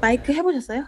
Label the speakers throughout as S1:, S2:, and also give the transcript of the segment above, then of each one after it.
S1: 마이크 해보셨어요?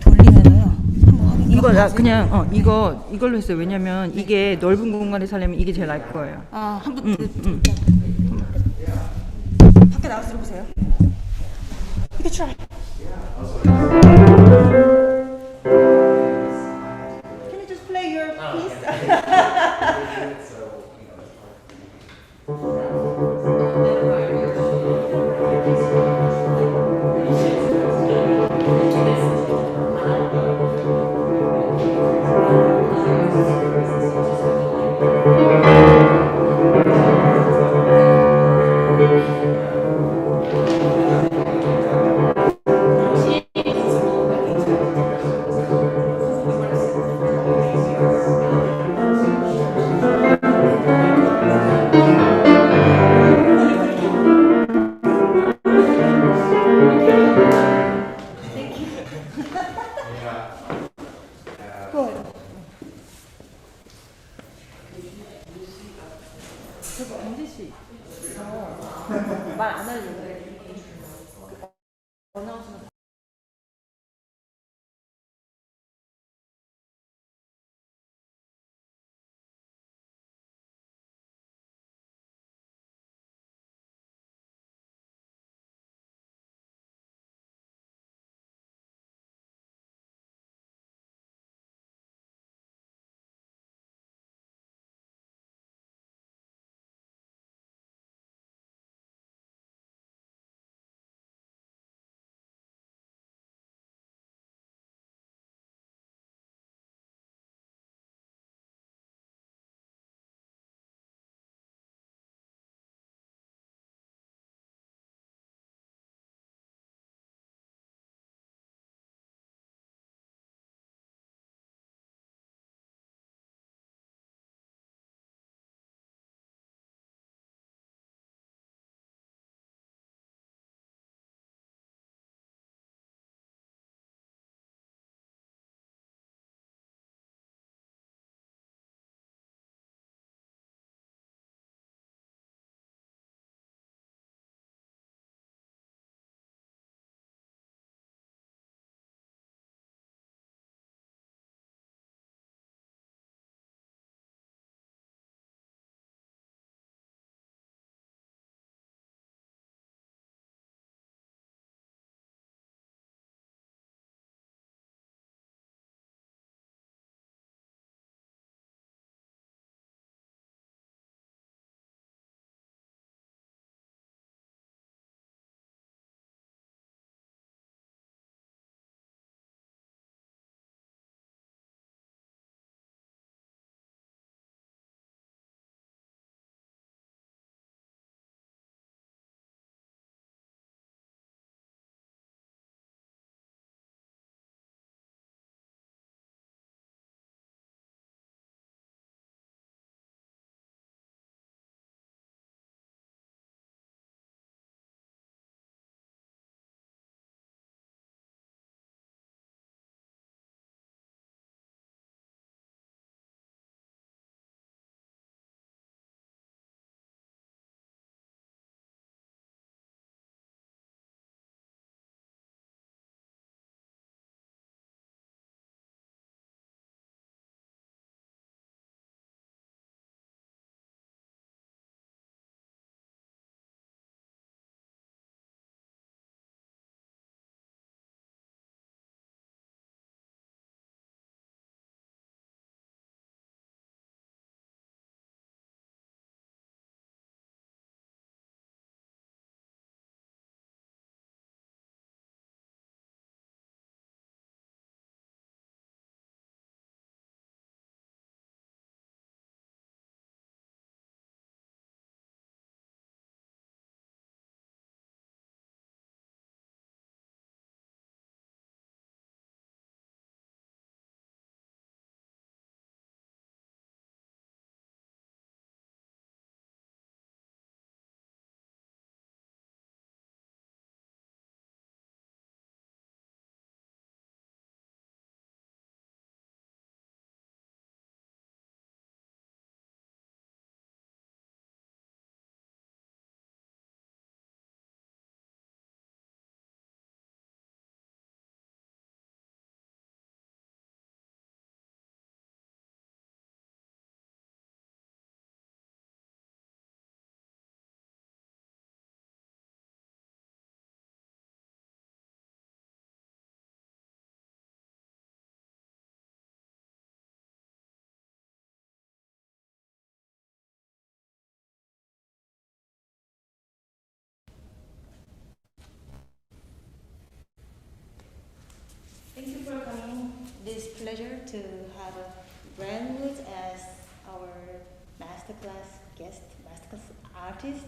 S1: 돌리면은요. 한번 확인.
S2: 이거 나 그냥 이거 이걸로 했어요. 왜냐면 이게 넓은 공간에 살려면 이게 제일 나을 거예요.
S1: 아, 한번
S2: 응.
S1: 밖에 나가서 들어보세요. 이게 try. Can you just play your piece?
S2: 말안 하려고.
S1: to have Brian Woods as our masterclass artist.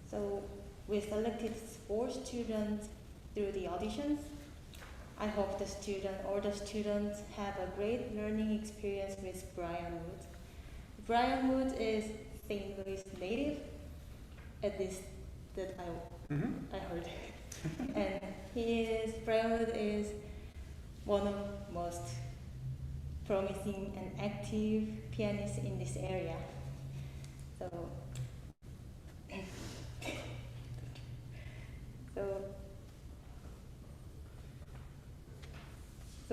S1: So we selected 4 students through the auditions. I hope all the students have a great learning experience with Brian Woods. Brian Woods is St. Louis native, at least that I heard. And Brian Woods is one of the most promising and active pianists in this area. So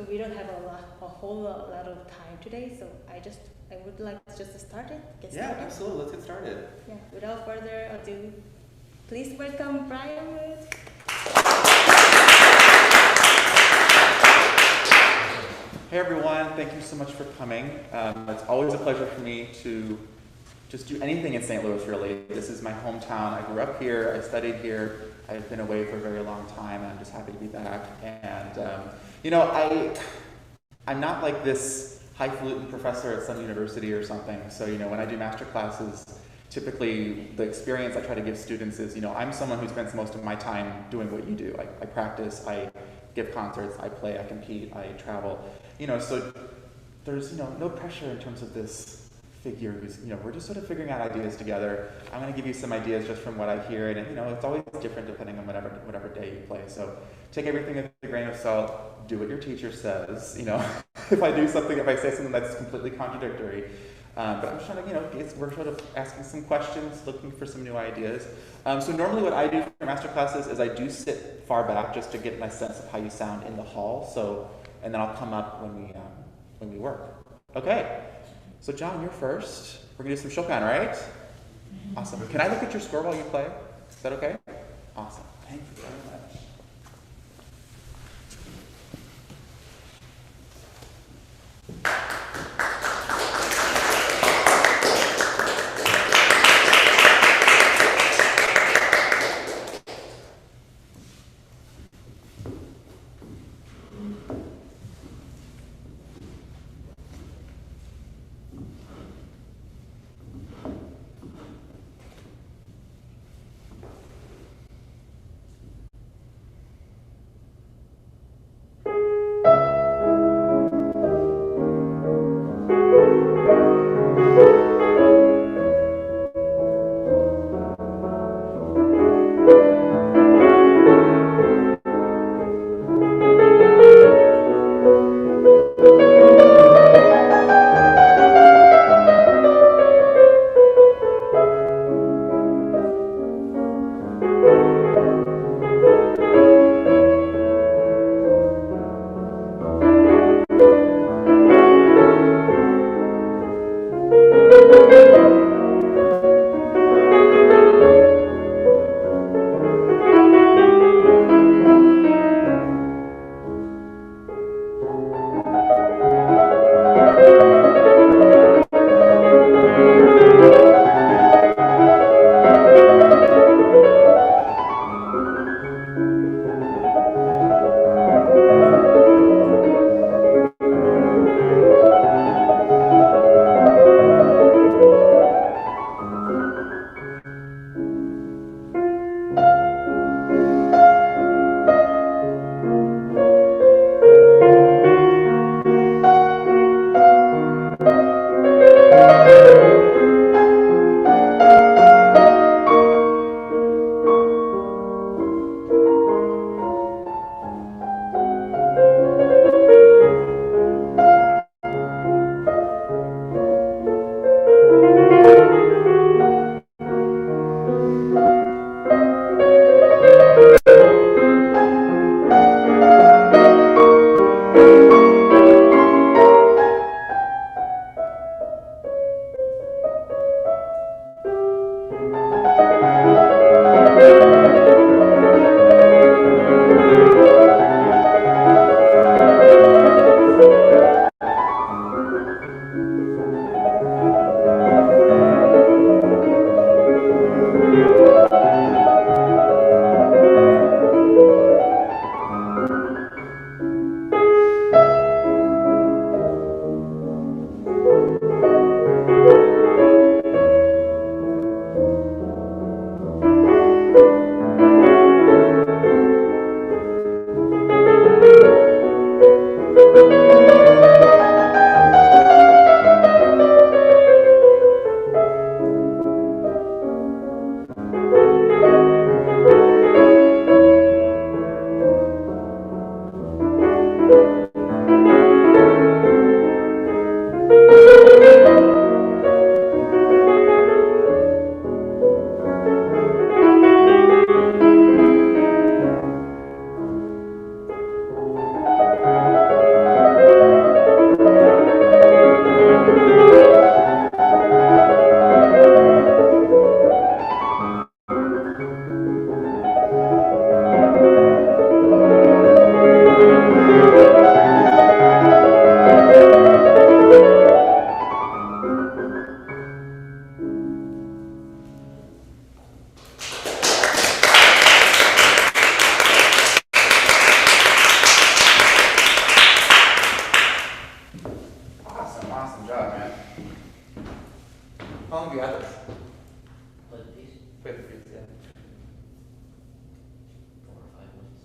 S1: we don't have a whole lot of time today, so I would like just to start it. Get started.
S3: Yeah, absolutely. Let's get started.
S1: Yeah, without further ado, please welcome Brian Woods.
S3: Hey everyone, thank you so much for coming. It's always a pleasure for me to just do anything in St. Louis, really. This is my hometown. I grew up here, I studied here. I've been away for a very long time, and I'm just happy to be back. And, I'm not like this highfalutin professor at some university or something. So, when I do master classes, typically the experience I try to give students is, I'm someone who spends most of my time doing what you do. I practice, I give concerts, I play, I compete, I travel. So there's, no pressure in terms of this figure who's, we're just sort of figuring out ideas together. I'm going to give you some ideas just from what I hear, and it's always different depending on whatever day you play. So take everything with a grain of salt, do what your teacher says. If I say something that's completely contradictory. But I'm trying to, we're sort of asking some questions, looking for some new ideas. So normally what I do for master classes is I do sit far back just to get my sense of how you sound in the hall. And then I'll come up when we work. Okay. So John, you're first. We're gonna do some Chopin, right? Awesome. Can I look at your score while you play? Is that okay? Awesome. Thank you very much.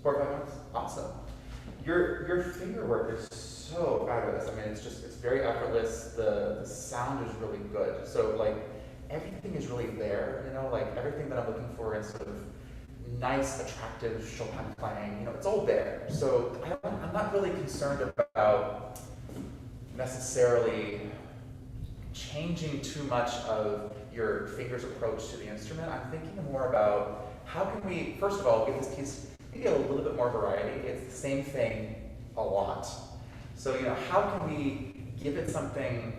S3: 4 or 5 months? Awesome. Your finger work is so fabulous. I mean, it's very effortless. The sound is really good. So like everything is really there, you know, like everything that I'm looking for in sort of nice, attractive Chopin playing, you know, it's all there. So I'm not really concerned about necessarily changing too much of your finger's approach to the instrument. I'm thinking more about how can we, first of all, give this piece maybe a little bit more variety. It's the same thing a lot. So, you know, how can we give it something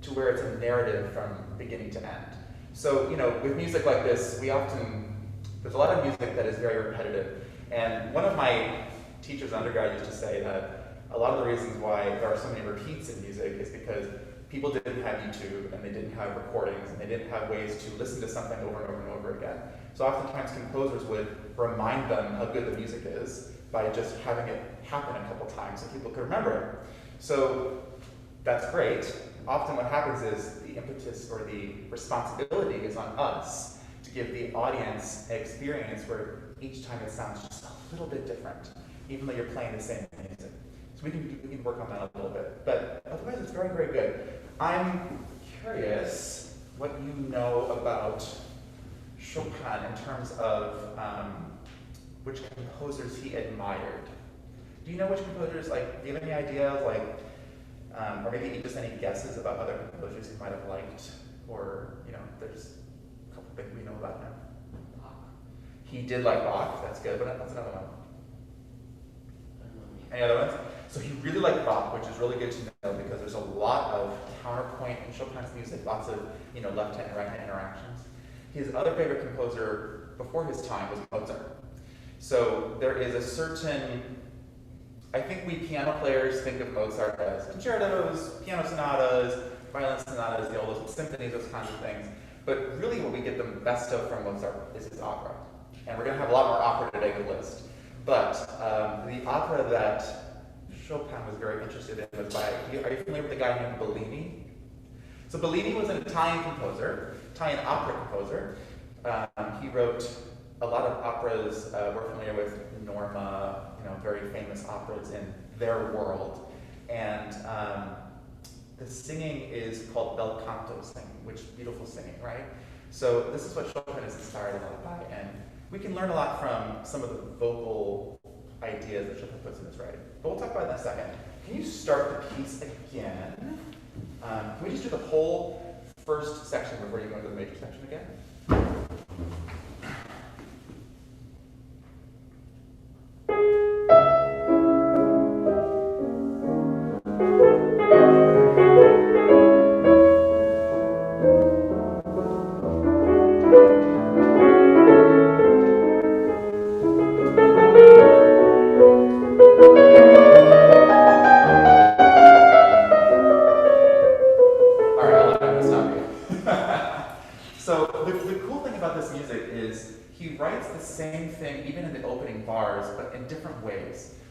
S3: to where it's a narrative from beginning to end? So, you know, with music like this, there's a lot of music that is very repetitive. And one of my teachers in undergrad used to say that a lot of the reasons why there are so many repeats in music is because people didn't have YouTube, and they didn't have recordings, and they didn't have ways to listen to something over and over and over again. So oftentimes composers would remind them how good the music is by just having it happen a couple times so people could remember it. So that's great. Often what happens is the impetus or the responsibility is on us to give the audience an experience where each time it sounds just a little bit different, even though you're playing the same music. So we can work on that a little bit. But otherwise it's very, very good. I'm curious what you know about Chopin in terms of which composers he admired. Do you know which composers, like, do you have any idea, like, or maybe just any guesses about other composers he might have liked? Or, you know, there's a couple things we know about him.
S4: Bach.
S3: He did like Bach, that's good, but that's another one.
S4: I don't know.
S3: Any other ones? So he really liked Bach, which is really good to know because there's a lot of counterpoint in Chopin's music, lots of, you know, left-hand and right-hand interactions. His other favorite composer before his time was Mozart. So there is a certain, I think we piano players think of Mozart as concertos, piano sonatas, violin sonatas, you know, those symphonies, those kinds of things. But really what we get the best of from Mozart is his opera. And we're going to have a lot more opera today in the list. But the opera that Chopin was very interested in was by, are you familiar with a guy named Bellini? So Bellini was an Italian composer, Italian opera composer. He wrote a lot of operas. We're familiar with Norma, you know, very famous operas in their world. And the singing is called bel canto singing, which is beautiful singing, right? So this is what Chopin is inspired a lot by. And we can learn a lot from some of the vocal ideas that Chopin puts in his writing. But we'll talk about that in a second. Can you start the piece again? Can we just do the whole first section before you go into the major section again?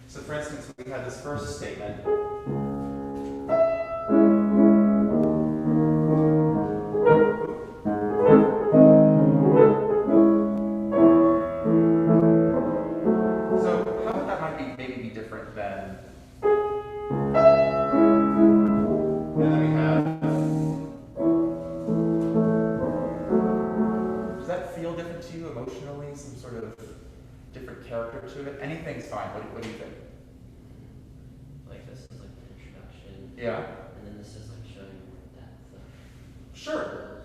S3: So for instance, we have this first statement. So how about that might maybe be different than, and then we have, does that feel different to you emotionally? Some sort of different character to it? Anything's fine. What do you think?
S4: Like this is like the introduction.
S3: Yeah.
S4: And then this is like showing more depth.
S3: Sure.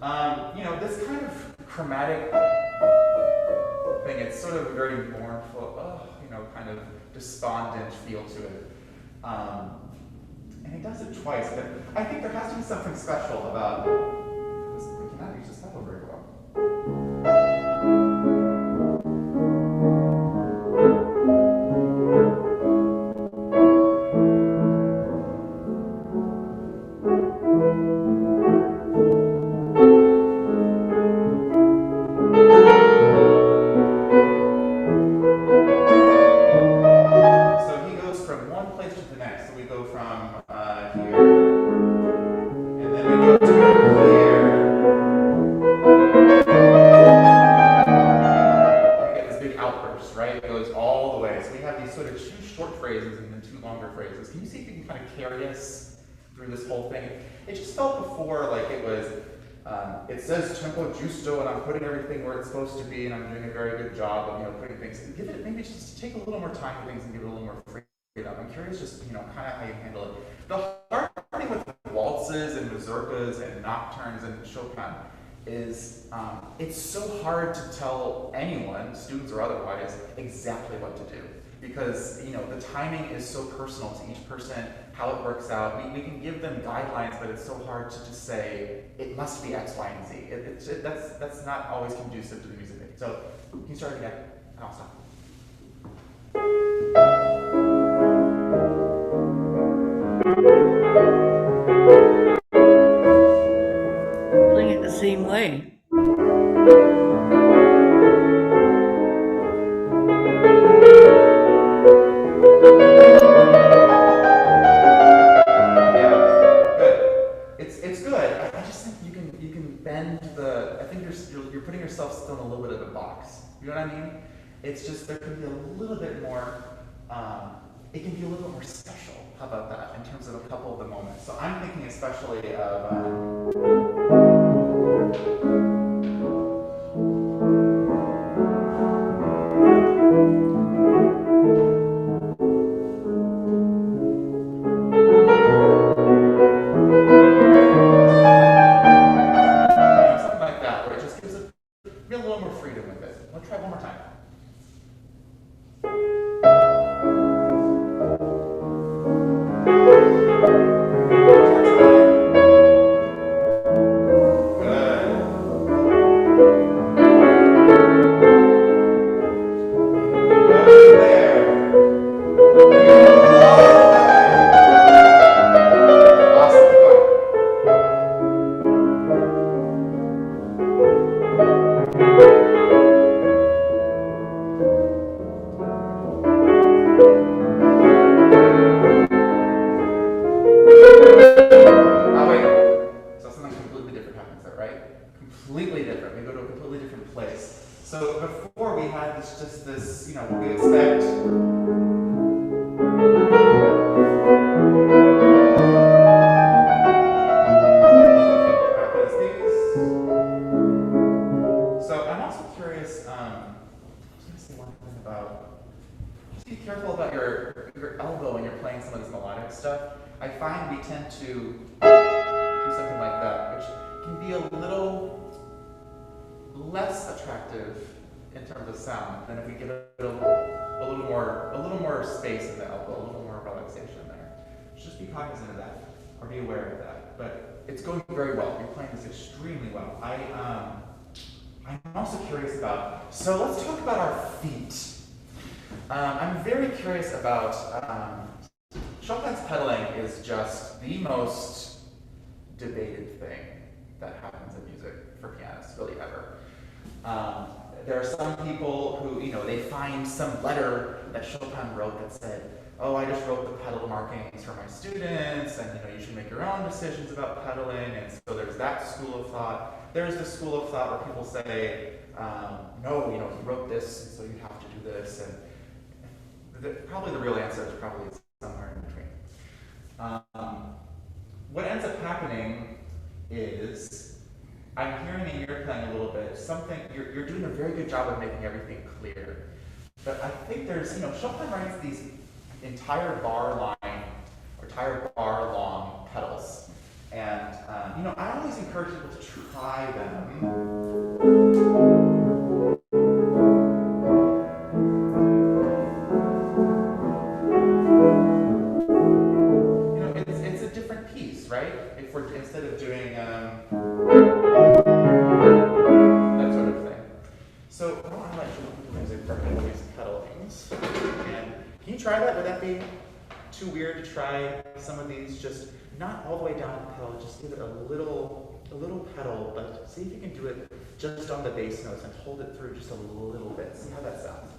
S3: You know, this kind of chromatic thing, it's sort of a very mournful, you know, kind of despondent feel to it. And he does it twice, but I think there has to be something special about this. We cannot use this pedal very well. And then we go to right? It goes all the way. So we have these sort of 2 short phrases and then 2 longer phrases. Can you see if you can kind of carry us through this whole thing? It just felt before like it was, it says tempo giusto, and I'm putting everything where it's supposed to be, and I'm doing a very good job of, putting things. Give it, maybe just take a little more time with things and give it a little more freedom. I'm curious, just kind of how you handle it. The hard thing with waltzes and mazurkas and nocturnes and Chopin is it's so hard to tell anyone, students or otherwise, exactly what to do, because the timing is so personal to each person, how it works out. We can give them guidelines, but it's so hard to just say it must be X, Y, and Z. That's not always conducive to the music making. So can you start again, and I'll stop.
S5: Playing it the same way.
S3: It's good. I just think you can bend the. I think you're putting yourself still in a little bit of a box. You know what I mean? It's just there can be a little bit more. It can be a little bit more special. How about that in terms of a couple of the moments? So I'm thinking especially of. Something like that, where it just gives it a little more freedom with it. Let's try one more time. Completely different. We go to a completely different place. So before we had this, we expect. So I'm also curious. I was going to say one thing about. Just be careful about your elbow when you're playing some of this melodic stuff. I find we tend to do something like that, which can be a little less attractive in terms of sound than if we give it a little more space in the elbow, a little more relaxation there. Just be cognizant of that, or be aware of that. But it's going very well. You're playing this extremely well. I'm also curious about. So let's talk about our feet. I'm very curious about. Chopin's pedaling is just the most debated thing that happens in music for pianists, really ever. There are some people who, they find some letter that Chopin wrote that said, oh, I just wrote the pedal markings for my students, and you should make your own decisions about pedaling, and so there's that school of thought. There's the school of thought where people say, no, he wrote this, and so you have to do this, and probably the real answer is probably somewhere in between. What ends up happening is, I'm hearing in your playing a little bit, you're doing a very good job of making everything clear. But I think there's, Chopin writes these entire bar line, or entire bar long pedals. And, I always encourage people to try them. It's a different piece, right? If we're, instead of doing, that sort of thing. So I want to let you look at the music for these pedalings. And can you try that? Would that be too weird to try some of these? Just not all the way down the pedal, just give it a little pedal, but see if you can do it just on the bass notes and hold it through just a little bit. See how that sounds.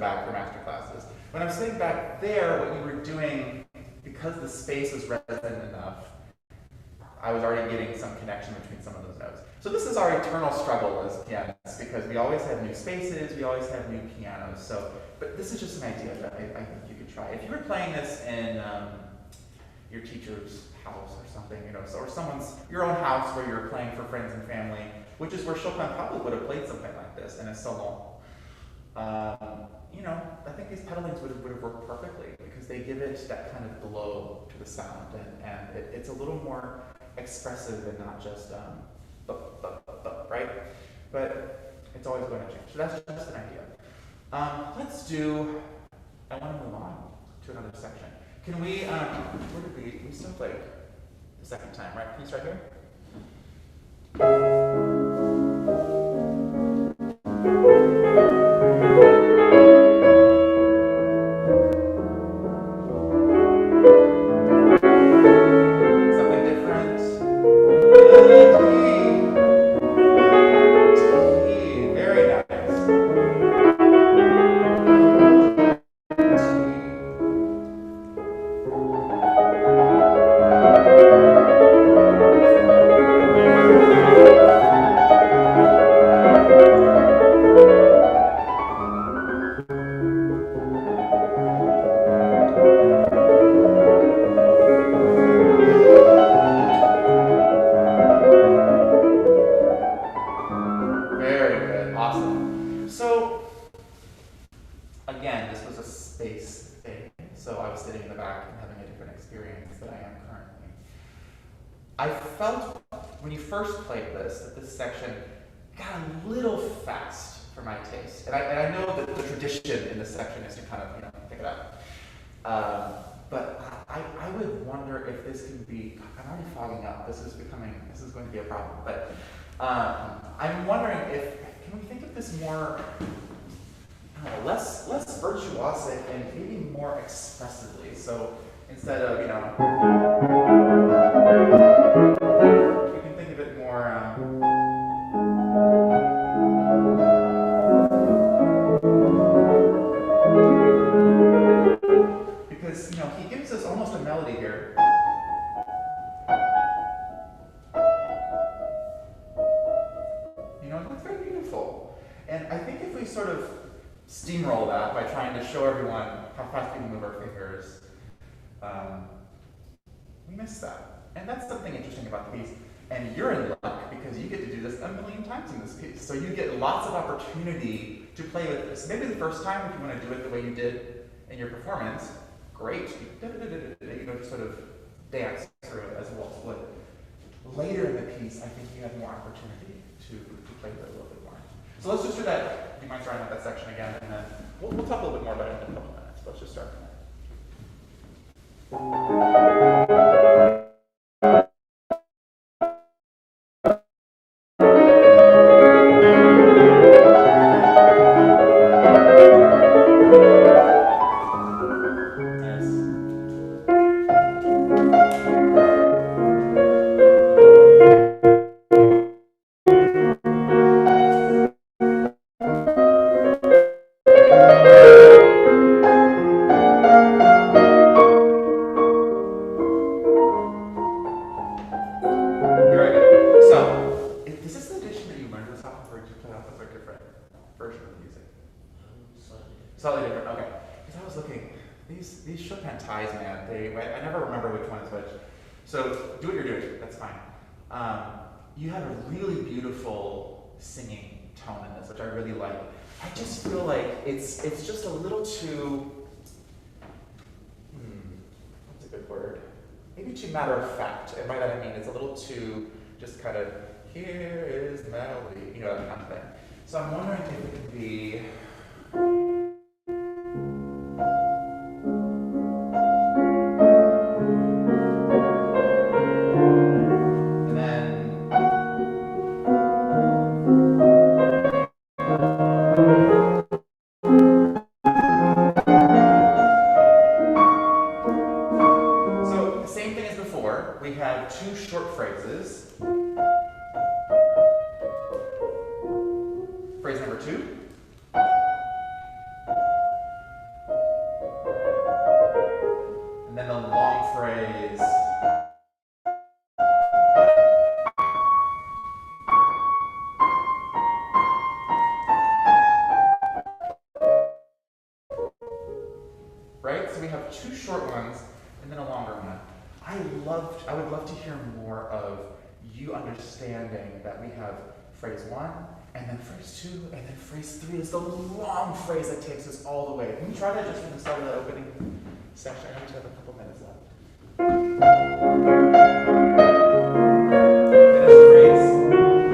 S3: back for master classes. When I'm sitting back there, what we were doing, because the space was resonant enough, I was already getting some connection between some of those notes. So this is our eternal struggle as pianists, because we always have new spaces, we always have new pianos. So, but this is just an idea that I think you could try. If you were playing this in your teacher's house or something, you know, so, or your own house where you're playing for friends and family, which is where Chopin probably would have played something like this in a salon. You know, I think these pedalings would have worked perfectly because they give it that kind of glow to the sound, and it's a little more expressive and not just right? But it's always going to change. So that's just an idea. I want to move on to another section. Can we, where did we still played the second time, right? Can you start here? Something different. T. Very nice. Very good, awesome. So, again, this was a space thing, so I was sitting in the back and having a different experience than I am currently. I felt, when you first played this, that this section got a little fast for my taste. And I know that the tradition in this section is to kind of, you know, pick it up. But I would wonder if this can be, I'm already fogging up, this is going to be a problem. But I'm wondering can we think of this more, I don't know, less virtuosic and maybe more expressively. So instead of, you know, we can think of it more, because, you know, he gives us almost a melody here. You know, that's very beautiful. And I think if we sort of steamroll that by trying to show everyone how fast we can move our fingers, we miss that. And that's something interesting about the piece. And you're in luck because you get to do this a million times in this piece. So you get lots of opportunity to play with this. Maybe the first time, if you want to do it the way you did in your performance, great. You know, just sort of dance through it as well. But later in the piece, I think you have more opportunity to play with it a little bit more. So let's just do that. Do you mind starting out that section again? And then we'll talk a little bit more about it in a couple minutes. Let's just start from there. Slightly different, okay. Because I was looking, these Chopin ties, man, I never remember which one is which. So do what you're doing, that's fine. You have a really beautiful singing tone in this, which I really like. I just feel like it's just a little too, what's a good word? Maybe too matter of fact. And by that I mean it's a little too just kind of, here is the melody, you know, that kind of thing. So I'm wondering if it could be, we have two short phrases. Phrase number 2. right? So we have two short ones and then a longer one. I would love to hear more of you understanding that we have phrase 1, and then phrase 2, and then phrase 3 is the long phrase that takes us all the way. Can you try that just from the start of that opening section? I know we have a couple minutes left. Finish the phrase.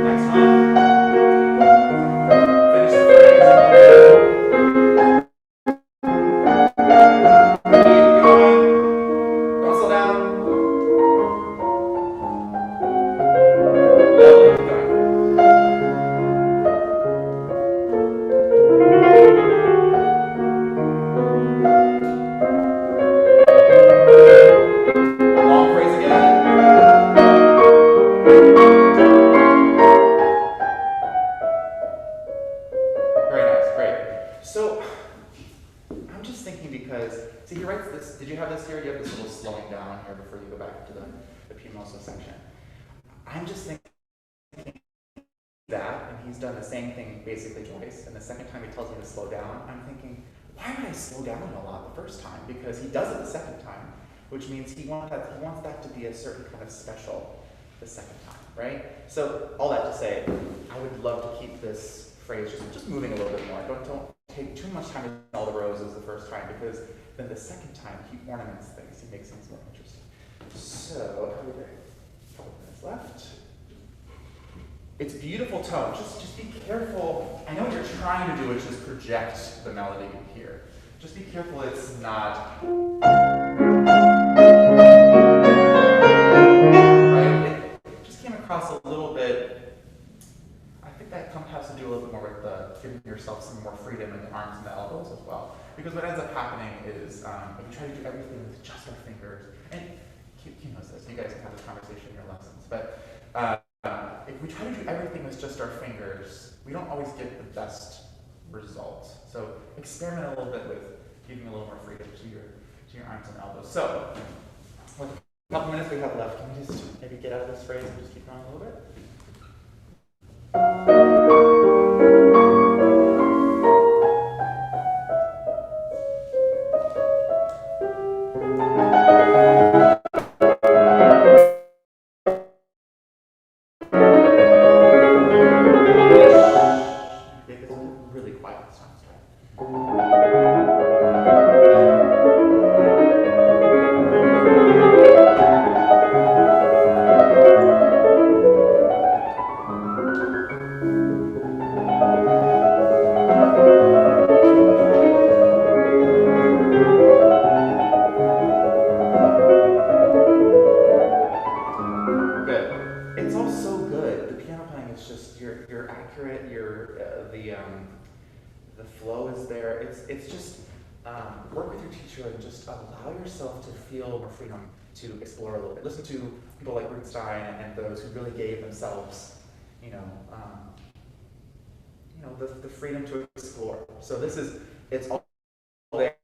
S3: Next one. Finish the phrase. Keep going. Don't slow down. No, keep going. Long phrase again. Very nice, great. So, I'm just thinking because, see, he writes this, did you have this here? You have this little slowing down here before you go back to the Pimoso section. I'm just thinking that, and he's done the same thing basically twice, and the second time he tells me to slow down, I'm thinking, why would I slow down a lot the first time? Because he does it the second time, which means he wants that to be a certain kind of special the second time, right? So all that to say, I would love to keep this phrase just moving a little bit more. Don't take too much time to smell the roses the first time, because then the second time he ornaments things, he makes things more interesting. So, how are we doing? A couple minutes left. It's beautiful tone. Just be careful. I know what you're trying to do is just project the melody here. Just be careful it's not. Right? It just came across a little bit. I think that has to do a little bit more with giving yourself some more freedom in the arms and the elbows as well. Because what ends up happening is if you try to do everything with just our fingers, and Q knows this, you guys can have this conversation in your lessons, but if we try to do everything with just our fingers, we don't always get the best results. So experiment a little bit with giving a little more freedom to your arms and elbows. So with a couple minutes we have left, can we just maybe get out of this phrase and just keep going a little bit? Really quiet this time. Good. It's all so good. The piano playing is just you're accurate. The flow is there. It's just work with your teacher and just allow yourself to feel more freedom to explore a little bit. Listen to people like Rubinstein and those who really gave themselves, the freedom to explore. So it's all there,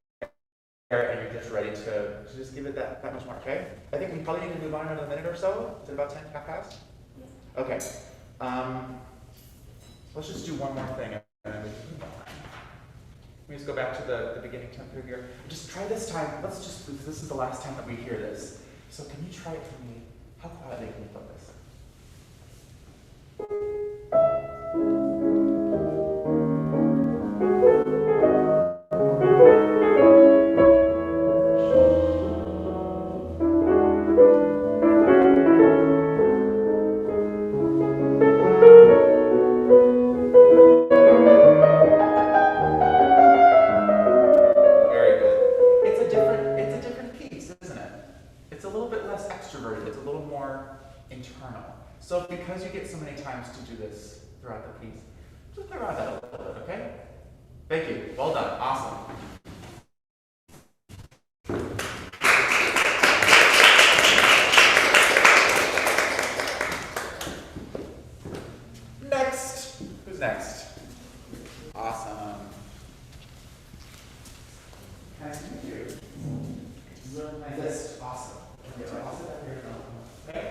S3: and you're just ready to just give it that much more. Okay. I think we probably need to move on another minute or so. Is it about 10 past?
S1: Yes.
S3: Okay. Let's just do one more thing and then we can move on. Let me just go back to the beginning tempo here. Just try this time. This is the last time that we hear this. So can you try it for me? How quietly can you focus? So because you get so many times to do this throughout the piece, just play around that a little bit, okay? Thank you. Well done. Awesome. Next. Who's next? Awesome. Nice to meet you. Really nice list. Awesome. Okay, so I'll sit up here. Okay.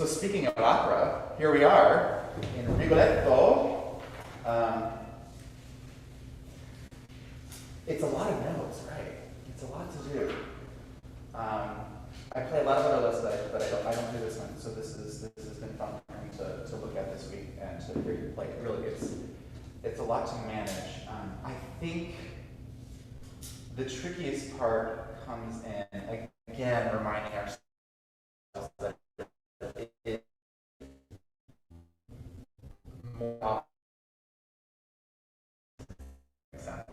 S3: So speaking of opera, here we are in Rigoletto. It's a lot of notes, right? It's a lot to do. I play a lot of other lists, but I don't do this one. So this has been fun for me to look at this week and to hear you play. It really it's a lot to manage. I think the trickiest part comes in, again, reminding ourselves that it more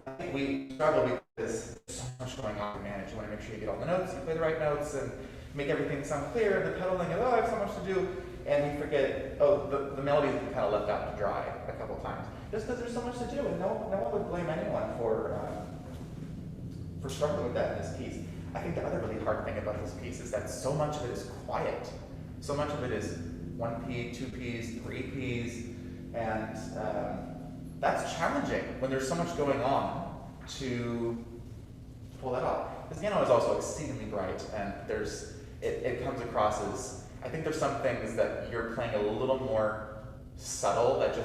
S3: I think we struggle because there's so much going on to manage. You want to make sure you get all the notes, you play the right notes, and make everything sound clear. And the pedaling, oh, I have so much to do, and we forget, oh, the melodies have kind of left out to dry a couple times, just because there's so much to do, and no one would blame anyone for struggling with that in this piece. I think the other really hard thing about this piece is that so much of it is quiet. So much of it is 1P, 2Ps, 3Ps, and that's challenging when there's so much going on to pull that off. This piano is also exceedingly bright, and it comes across as, I think there's some things that you're playing a little more subtle that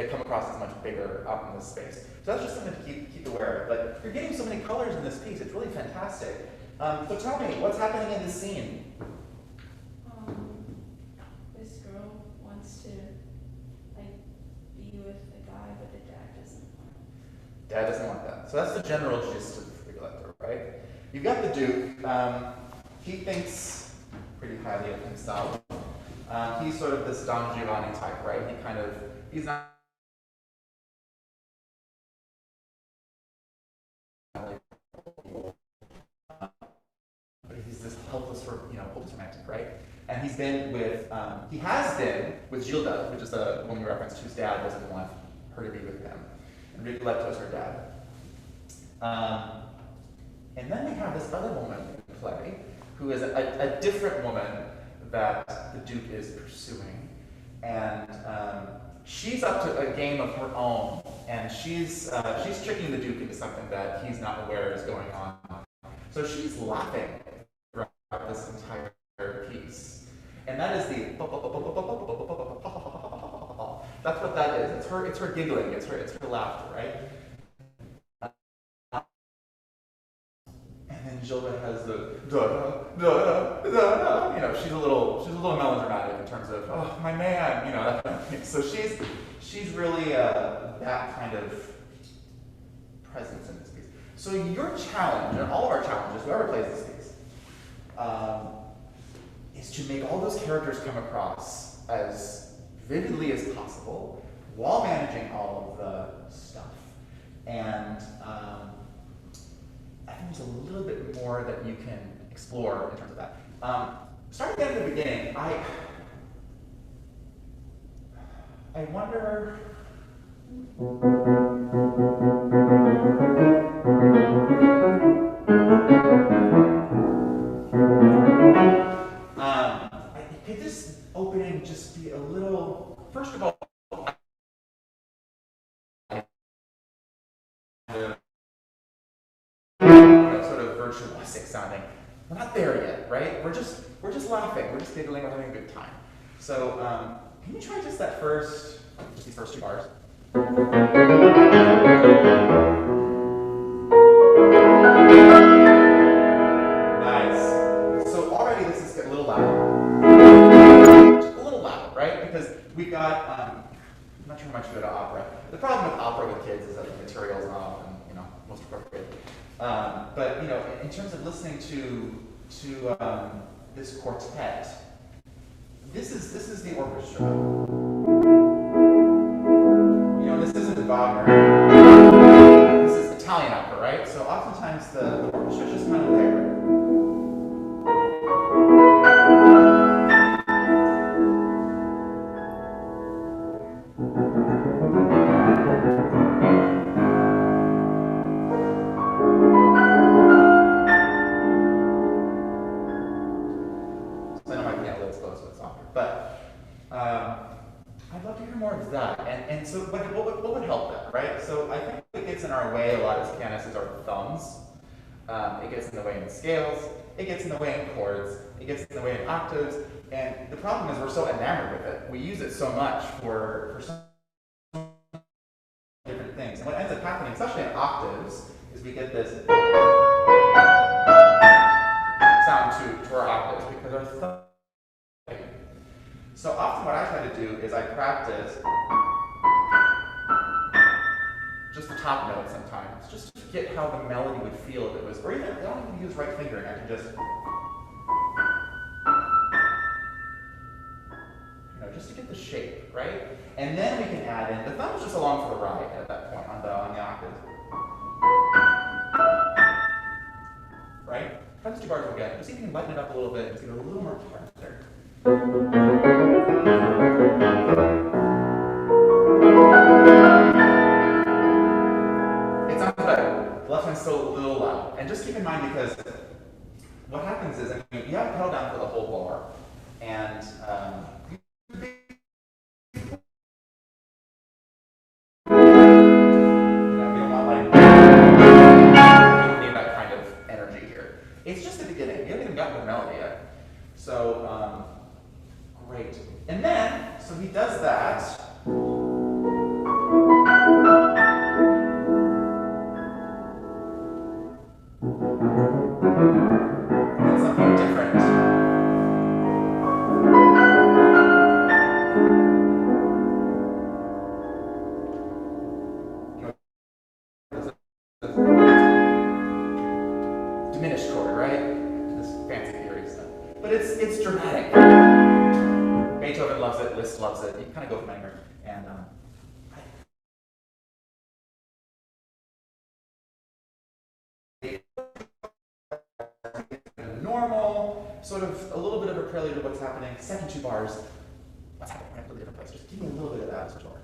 S3: come across as much bigger out in this space. So that's just something to keep aware of. But you're getting so many colors in this piece, it's really fantastic. So tell me, what's happening in this scene?
S6: This girl wants to be with a guy, but the dad doesn't want it.
S3: Dad doesn't want that. So that's the general gist of Rigoletto, right? You've got the Duke. He thinks pretty highly of himself. He's sort of this Don Giovanni type, right? He's not. But he's this hopeless romantic, right? And he has been with Gilda, which is the woman we referenced, whose dad doesn't want her to be with him. And Rigoletto is her dad. And then we have this other woman in play, who is a different woman that the Duke is pursuing. And she's up to a game of her own, and she's tricking the Duke into something that he's not aware is going on. So she's laughing throughout this entire piece. And that is that's what that is. It's her giggling, it's her laughter, right? And then Gilda has the she's a little melodramatic in terms of, oh, my man, that kind of thing. So she's really that kind of presence in this piece. So your challenge, and all of our challenges, whoever plays this piece, is to make all those characters come across as vividly as possible while managing all of the stuff. And I think there's a little bit more that you can explore in terms of that. Starting at the beginning, I wonder. Could this opening just be a little? First of all, sort of virtuosic sounding. We're not there yet, right? We're just laughing. We're just giggling. We're having a good time. So can you try just that first, just these first two bars? Nice. So already this is a little loud. Just a little loud, right? Because we got. I'm not sure how much you go to opera. The problem with opera with kids is that the material is not often, most appropriate. But in terms of listening to this quartet, this is the orchestra. This isn't Wagner. This is Italian opera, right? So oftentimes the orchestra is just kind of there. And so what would help that, right? So I think what gets in our way a lot as pianists is our thumbs. It gets in the way in the scales. It gets in the way in chords, it gets in the way in octaves, and the problem is we're so enamored with it. We use it so much for so different things. And what ends up happening, especially in octaves, is we get this sound to our octaves because our thumb. So often what I try to do is I practice just the top note sometimes, just to get how the melody would feel if it was, or even I don't even use right fingering, I can just, just to get the shape, right? And then we can add in, the thumb is just along for the ride at that point on the octave. Right? Try those 2 bars again. Just see if you can button it up a little bit and just get a little more character. It sounds better. The left hand's still a little loud. And just keep in mind because what happens is, you have a pedal down for the whole bar, and it's just the beginning. You haven't even gotten the melody yet. So, great. And then, so he does that. And something different. Diminished chord, right? This fancy theory stuff. But it's dramatic. Beethoven loves it, Liszt loves it. You can kind of go from anywhere. And normal, sort of a little bit of a prelude to what's happening. Second 2 bars, what's happening in a completely different place. Just give me a little bit of that as well.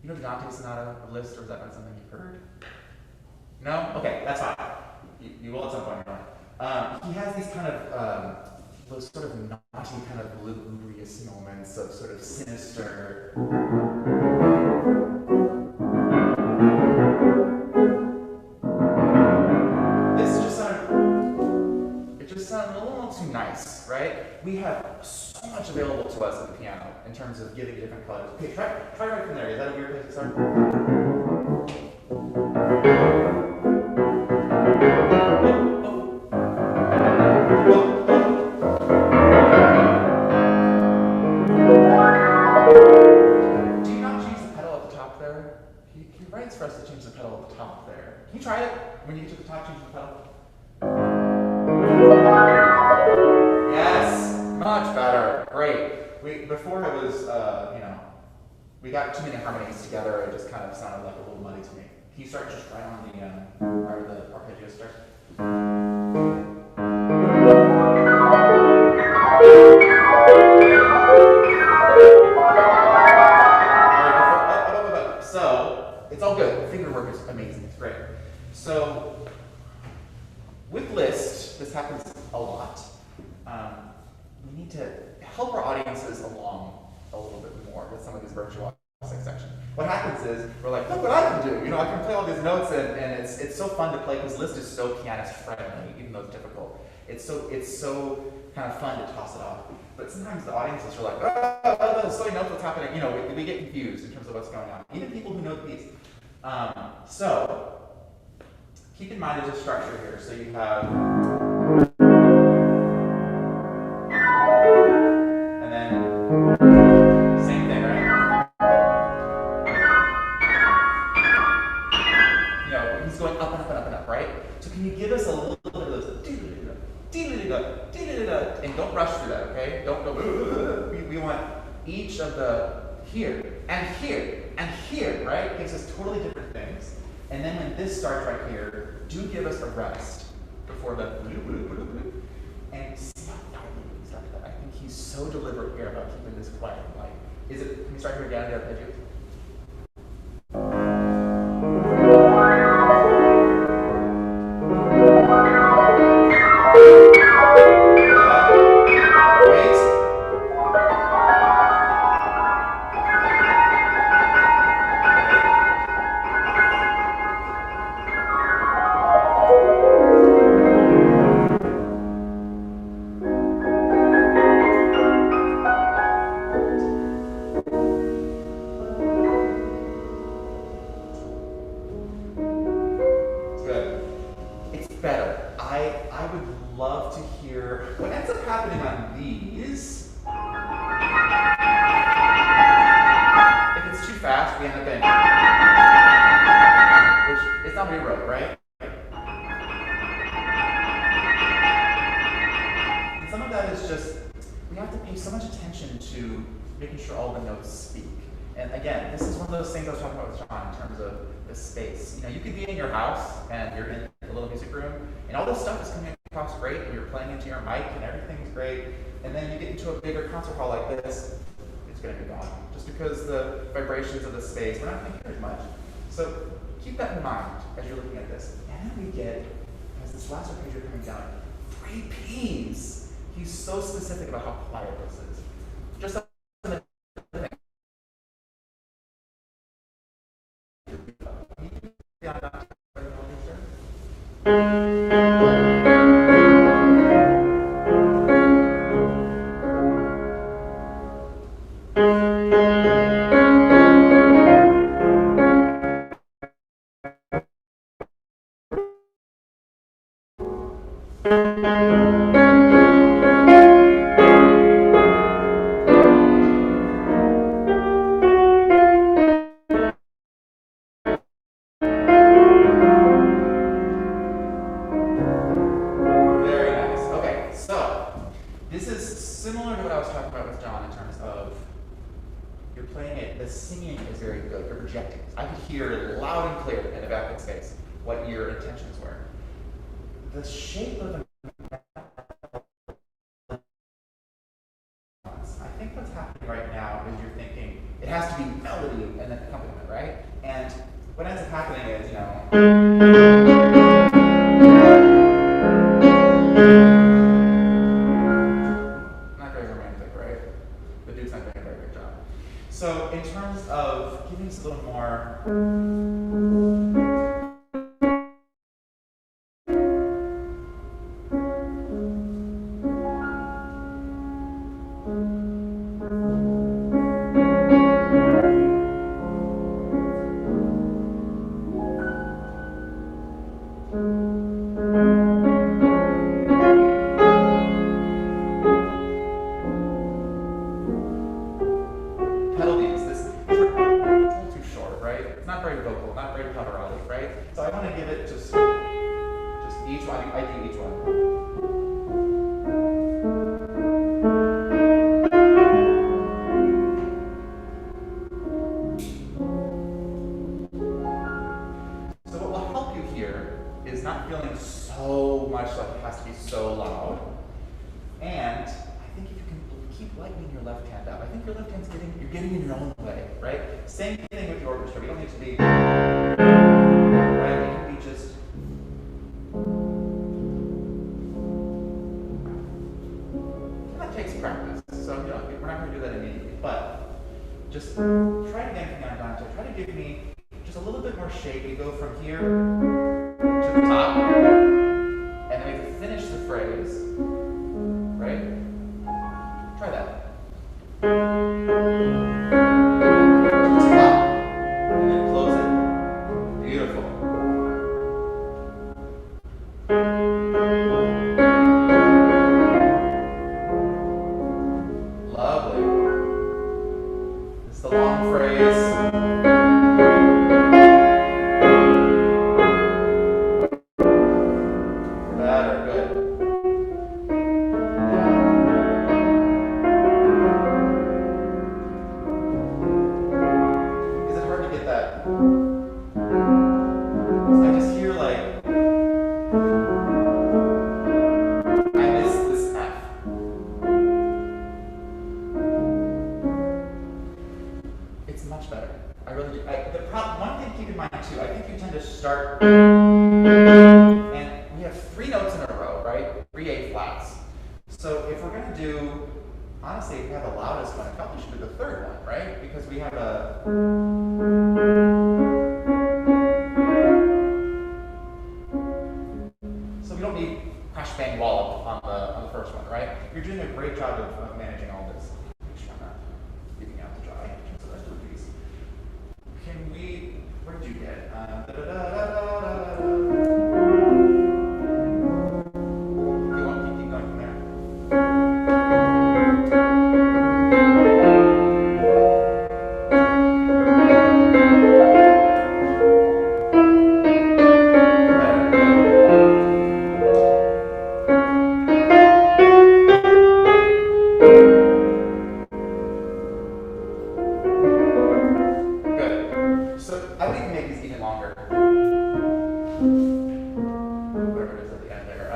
S3: You know the Dante Sonata of Liszt, or is that not something you've heard? No? Okay, that's fine. You will at some point. He has these kind of, those sort of naughty, kind of lugubrious moments of sort of sinister. It just sounded a little too nice, right? We have so much available to us at the piano in terms of giving different colors. Okay, try right from there. Is that a weird place to start? Do you not change the pedal at the top there? He writes for us to change the pedal at the top there. Can you try it? When you get to the top, change the pedal. Yes, much better. Great. Before it was, we got too many harmonies together. It just kind of sounded like a little muddy to me. Can you start just right on the arpeggio start? So it's all good. Finger work is amazing. It's great. So with Liszt, this happens a lot. We need to help our audiences along a little bit more with some of these virtuosic sections. What happens is we're like, look what I can do. I can play all these notes, and it's so fun to play because Liszt is so pianist friendly, even though it's difficult. It's so kind of fun to toss it off. But sometimes the audiences are like, oh, so he knows what's happening. We get confused in terms of what's going on. Even people who know the piece. So keep in mind there's a structure here. So you have. Same thing, right? notice a little bit of those and don't rush through that, okay? Don't go. We want each of the here and here and here, right? Gives us totally different things. And then when this starts right here, do give us a rest before the and see how quietly we can start that. I think he's so deliberate here about keeping this quiet. Like, can we start here again? Did you? So keep that in mind as you're looking at this. And then we get, as this last arpeggio coming down, 3 Ps. He's so specific about how quiet this is. Just like Better, good. Is it hard to get that? 'Cause I just hear like, I miss this F. It's much better. I really do. One thing to keep in mind too, I think you tend to start, and we have 3 notes in a row, right? 3 A flats. So if we're gonna do, honestly, if we have the loudest one, I probably should do the 3rd one, right? Because we have a. So we don't need crash bang wallop on the first one, right? You're doing a great job of managing all this. Make sure I'm not leaving out the dry. So let's do these. Can we? Where did you get? You want to keep going from there? Good. So I would even make these even longer. Whatever it is at the end there.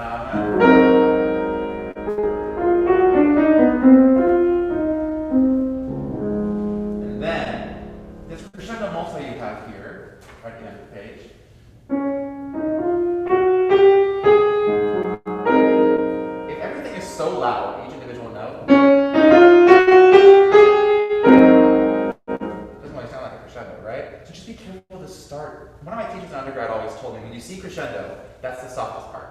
S3: And then this crescendo multi you have here, right at the end of the page. If everything is so loud, each individual note, doesn't really sound like a crescendo, right? So just be careful to start. One of my teachers in undergrad always told me, when you see crescendo, that's the softest part.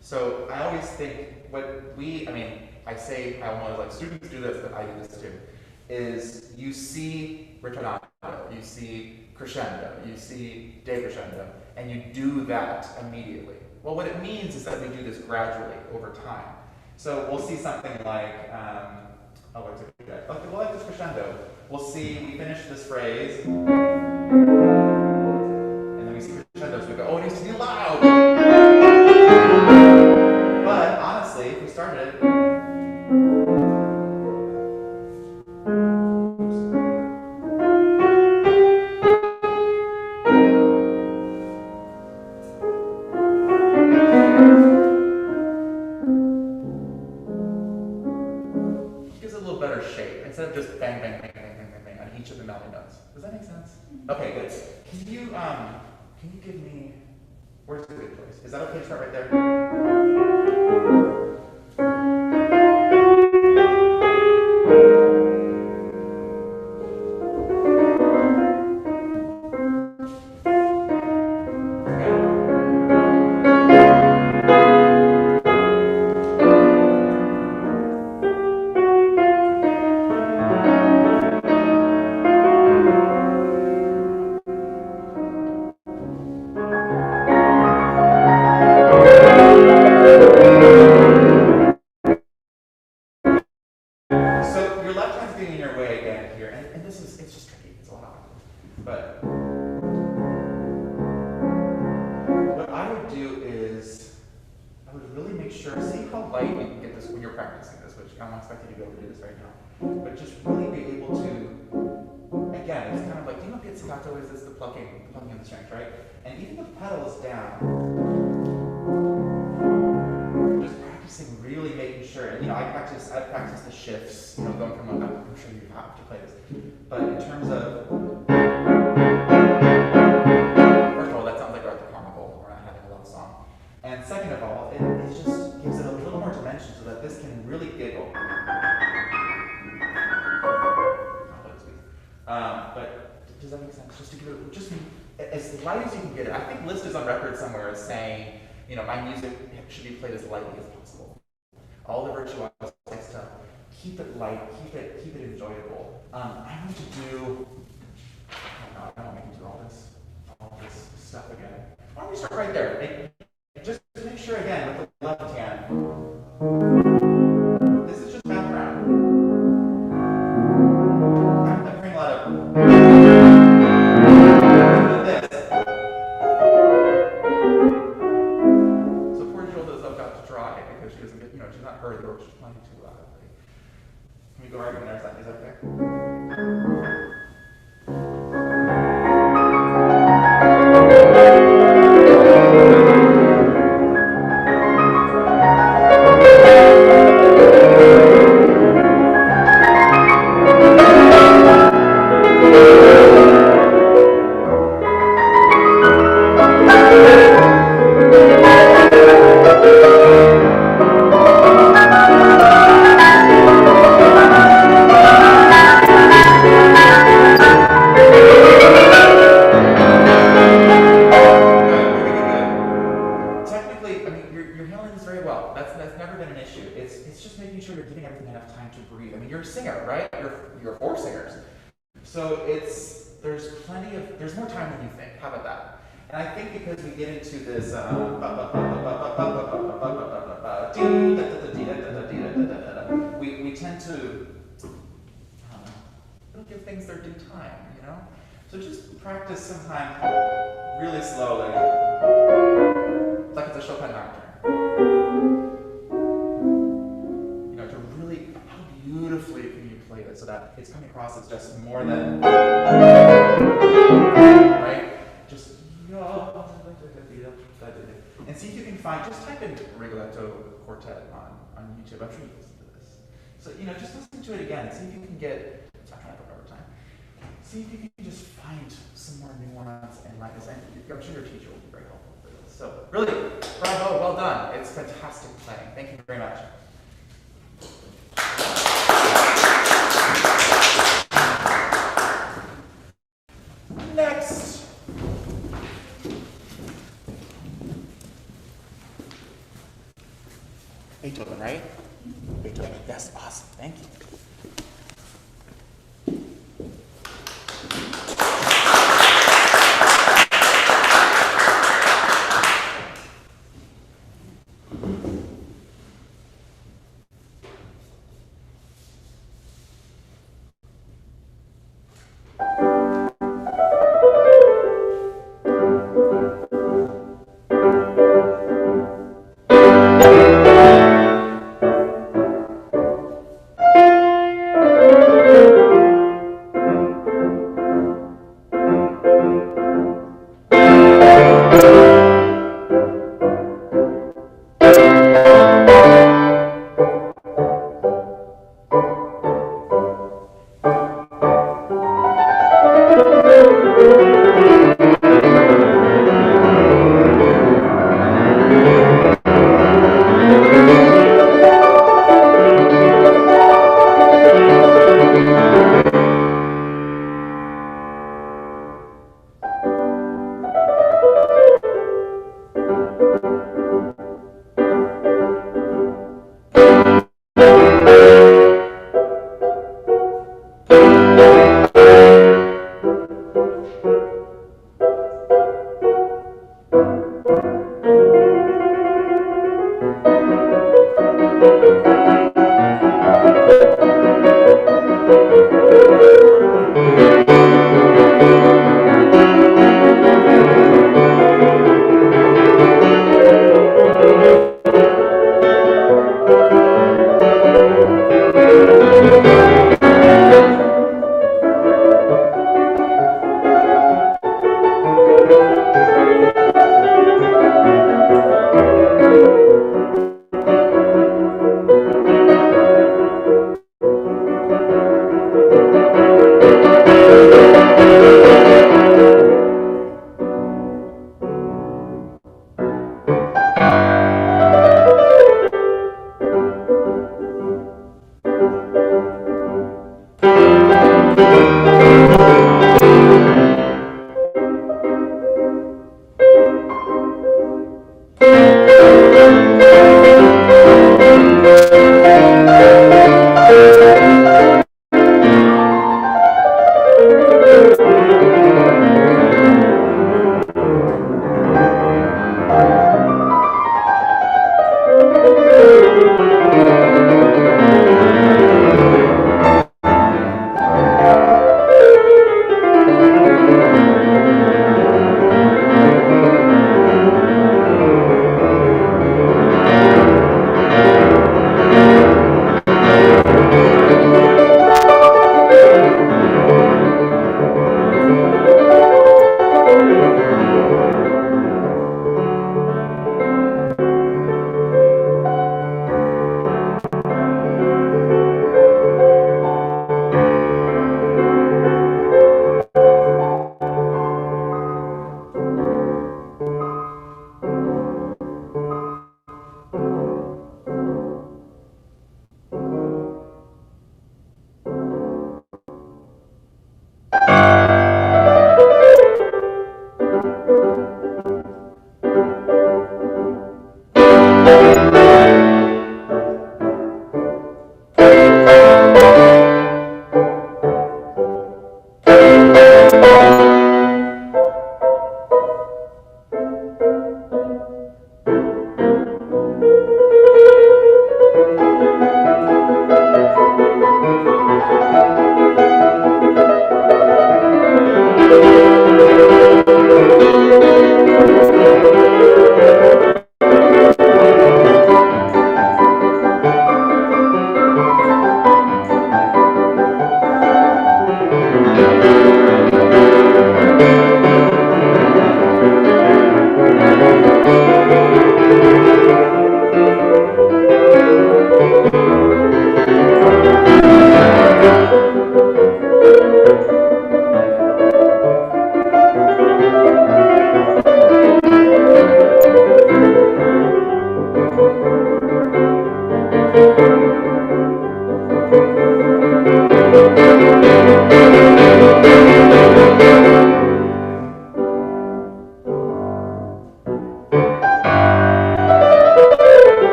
S3: So I always think I almost like students do this, but I do this too, is you see ritornado, you see crescendo, you see decrescendo, and you do that immediately. Well, what it means is that we do this gradually over time. So we'll see something like, what's it good? Okay, well, like this crescendo. We'll see, we finish this phrase, and then we see crescendos, we go, oh, it needs to be loud. But honestly, if we started it, gives it a little better shape instead of just bang, bang, bang, bang, bang, bang, bang on each of the melody notes. Does that make sense? Okay, good. Can you give me, where's the good choice? Is that okay to start right there? So your left hand's getting in your way again here, and this is, it's just tricky, it's a lot. But what I would do is, I would really make sure, see how light you can get this when you're practicing this, which I'm not expecting you to be able to do this right now, but just really be able to, again, it's kind of like, do you know pizzicato is? It's the plucking of the strings, right? And even the pedal is down. Just practicing, really making sure, and I practice the shifts, going from one, I'm sure you have to play this, but in terms of, first of all, that sounds like we're at the carnival, we're not having a love song, and second of all, it just gives it a little more dimension so that this can really giggle. But does that make sense? Just to give it, just as light as you can get it. I think Liszt is on record somewhere as saying, my music should be played as lightly as possible. All the virtuosos like to keep it light, keep it enjoyable. I want to do, I don't want to do all this stuff again. Why don't we start right there? Just make sure again with the left hand. This is just background. I'm hearing a lot of this. So poor she doesn't get, she's not heard or she's playing too loudly. Can we go right in there? Is that okay? Technically, I mean, you're handling this very well. That's never been an issue. It's just making sure you're giving everything enough time to breathe. I mean, you're a singer, right? You're 4 singers, so there's more time than you think. How about that? And I think because we get into this we tend to don't give things their due time, So just practice sometime really slowly. Like it's a Chopin nocturne. To really, how beautifully can you play it so that it's coming across as just more than, right? Just, and see if you can find, just type in Rigoletto Quartet on YouTube. I'm sure you listen to this. So, just listen to it again and see if you can get, I'm trying to put over time. See if you can just find some more nuance and lightness. And I'm sure your teacher will be very helpful for this. So, really, bravo, well done. It's fantastic playing. Thank you very much. Next. Beethoven, right? Beethoven. Yes, awesome. Thank you.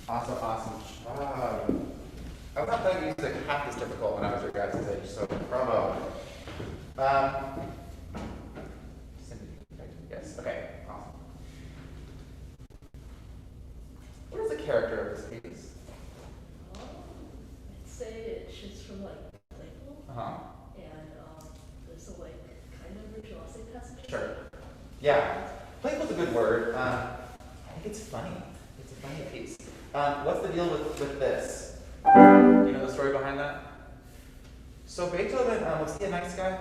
S3: Awesome, awesome. I was not playing music half this difficult when I was your guys' age, so bravo. Cindy, yes, okay, awesome. What is the character of this piece?
S7: I'd say she's from like Playful,
S3: Uh-huh.
S7: and there's a like kind of virtuosic passage.
S3: Sure. Yeah. Playful's a good word. I think it's funny. It's a funny piece. What's the deal with this? Do you know the story behind that? So Beethoven, was he a nice guy?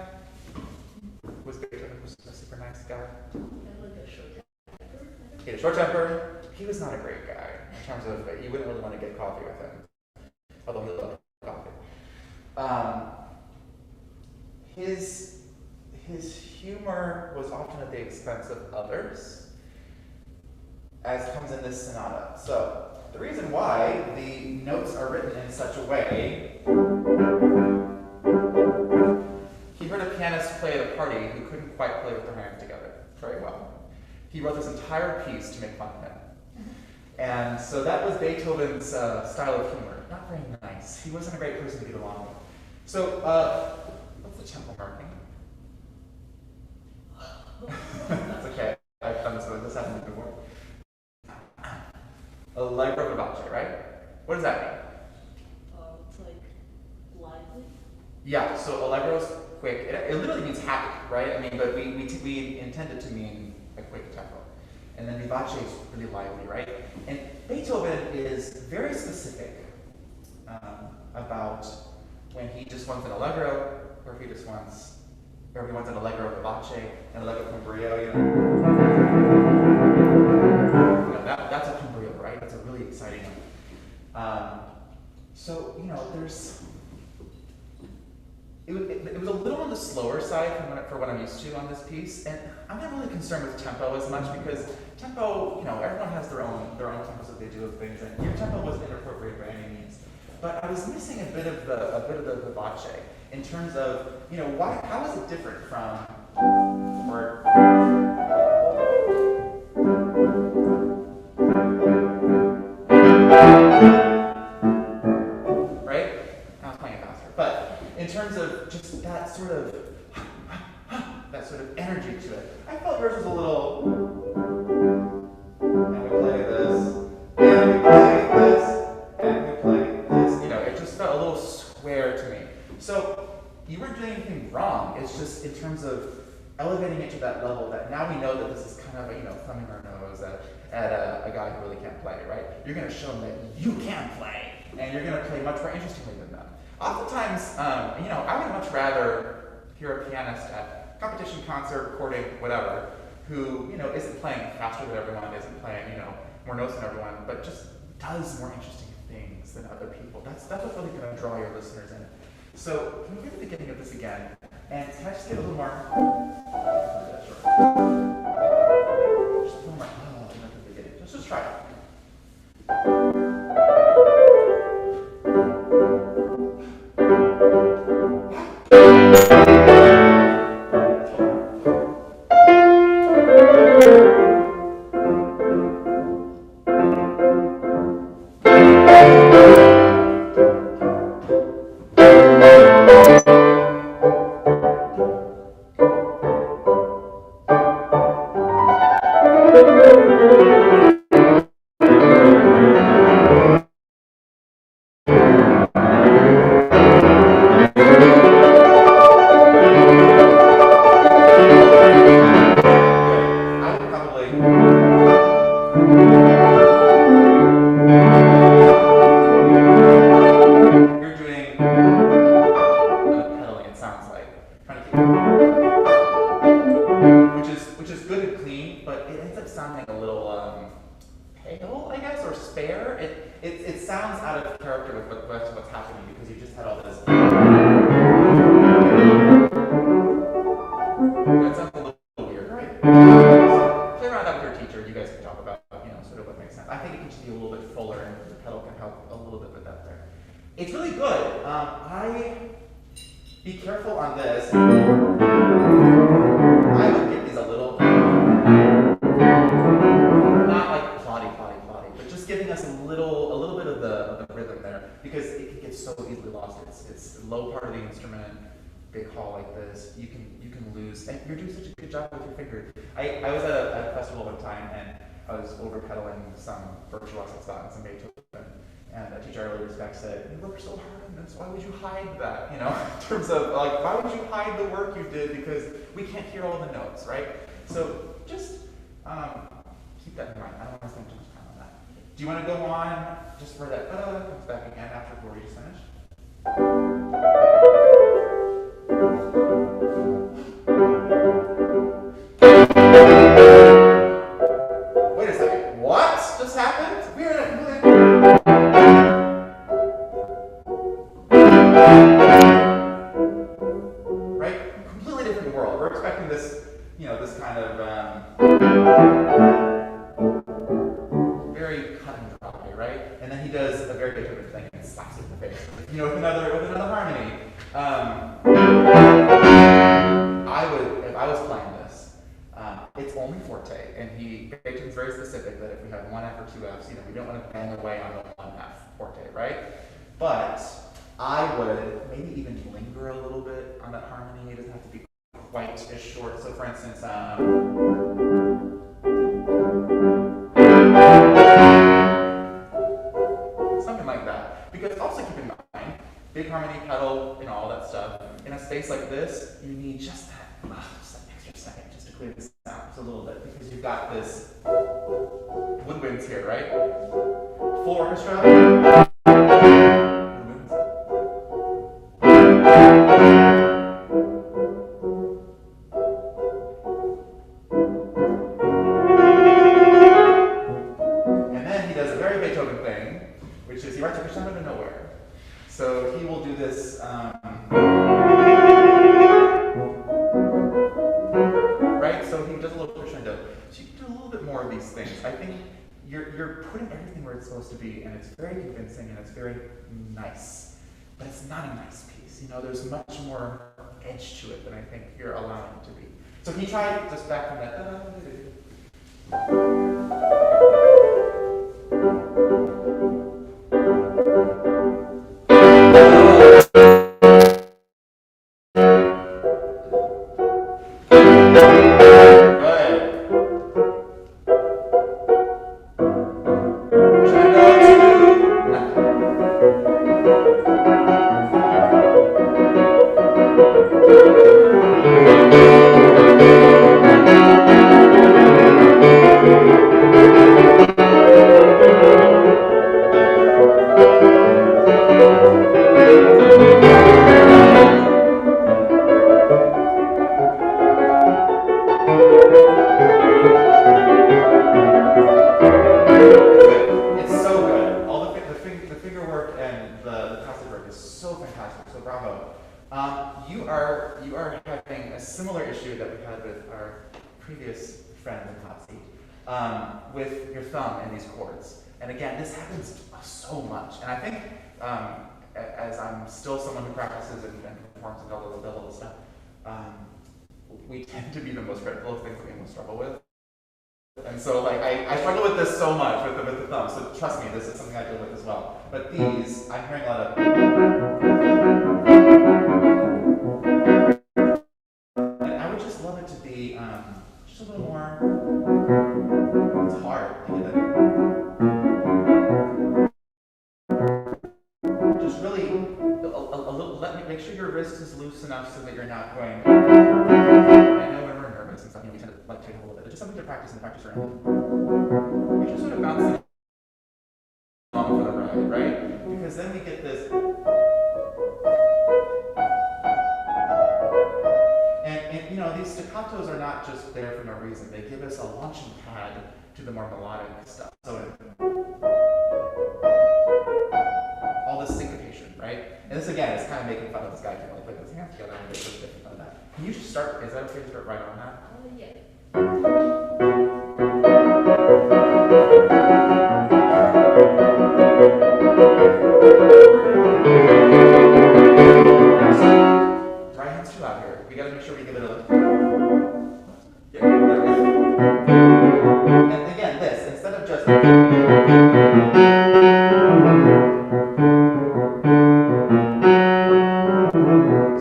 S3: Was Beethoven a super nice guy?
S7: And like a short temper.
S3: He had a short temper. He was not a great guy in terms of, you wouldn't really want to get coffee with him. Although he loved coffee. His humor was often at the expense of others, as comes in this sonata. So, the reason why the notes are written in such a way, he heard a pianist play at a party who couldn't quite play with their hands together very well. He wrote this entire piece to make fun of him. And so that was Beethoven's style of humor. Not very nice. He wasn't a great person to get along with. So, what's the tempo marking? That's okay. I've done this happened before. Allegro vivace, right? What does that mean?
S7: It's like lively.
S3: Yeah, so allegro is quick. It literally means happy, right? I mean, but we intend it to mean a quick tempo. And then vivace is really lively, right? And Beethoven is very specific about when he just wants an allegro, or if he just wants, or if he wants an allegro vivace, an allegro con brio, you know, that's a con brio, right? That's a really exciting one. So, you know, it was a little on the slower side for what I'm used to on this piece, and I'm not really concerned with tempo as much because tempo, you know, everyone has their own tempos that they do with things, and your tempo wasn't inappropriate by any means. But I was missing a bit of the vivace in terms of, you know, how is it different from or right? I was playing it faster, but in terms of just that sort of energy to it, I felt yours was a little. And we play this, and we play this, and we play this. You know, it just felt a little square to me. So you weren't doing anything wrong. It's just in terms of elevating it to that level that now we know that this is kind of a, thumbing our nose at a guy who really can't play, right? You're going to show them that you can play, and you're going to play much more interestingly than them. Oftentimes, I would much rather hear a pianist at competition, concert, recording, whatever, who, isn't playing faster than everyone, isn't playing, more notes than everyone, but just does more interesting things than other people. That's what's really going to draw your listeners in. So, can we get to the beginning of this again? And can I just get a little more? Just a little more. Oh, not the beginning. Let's just try it. I was at a festival one time, and I was over pedaling some Virtuoso and some Beethoven, and a teacher I really respect said, "You worked so hard on this. Why would you hide that? In terms of why would you hide the work you did? Because we can't hear all the notes, right? So just keep that in mind. I don't want to spend too much time on that. Do you want to go on just for that? Comes back again after we just finished. Wait a second. What just happened? We're in a right? Completely different world. We're expecting this, this kind of very cut and dry, right? And then he does a very Beethoven thing and slaps it in the face. With another harmony. If I was playing this, it's only forte, and Beethoven's very specific that if we have one F or two Fs, we don't want to bang away on the one F forte, right? But I would maybe even linger a little bit on that harmony. It doesn't have to be quite as short. So, for instance, something like that. Because also keep in mind, big harmony, pedal, all that stuff. In a space like this, you need just that extra second just to clear the sounds a little bit, because you've got this woodwinds here, right? Full orchestra. Woodwinds. And then he does a very Beethoven thing, which is he writes a crescendo to nowhere. So he will do this. Right? So he does a little crescendo. So you can do a little bit more of these things. I think you're putting everything where it's supposed to be, and it's very convincing and it's very nice. But it's not a nice piece. There's much more edge to it than I think you're allowing it to be. So can you try just back from that? Good. It's so good. All the figure work and the passage work is so fantastic. So bravo. You are having a similar issue that we had with our previous friend in the hot seat, with your thumb and these chords. And again, this happens so much. And I think as I'm still someone who practices and performs and all the stuff, we tend to be the most critical of things that we most struggle with. And so, like, I struggle with this so much with the thumb. So trust me, this is something I deal with as well. But these, I'm hearing a lot of, and I would just love it to be just a little more. It's hard to get it. Just really a little. Make sure your wrist is loose enough so that you're not going. I know when we're nervous and stuff, we tend to like take a little bit. It's just something to practice and practice around. You're just sort of bouncing along for the ride, right? Because then we get this. And you know, these staccatos are not just there for no reason. They give us a launching pad to the more melodic stuff. So all this syncopation, right? And this again is kind of making fun of this guy who like put his hands together and it's different than that. Can you just start? Is that okay to start right on that?
S7: Yeah.
S3: Right hand's too loud here. We gotta make sure we give it a look. Yeah, there we go. And again, this, instead of just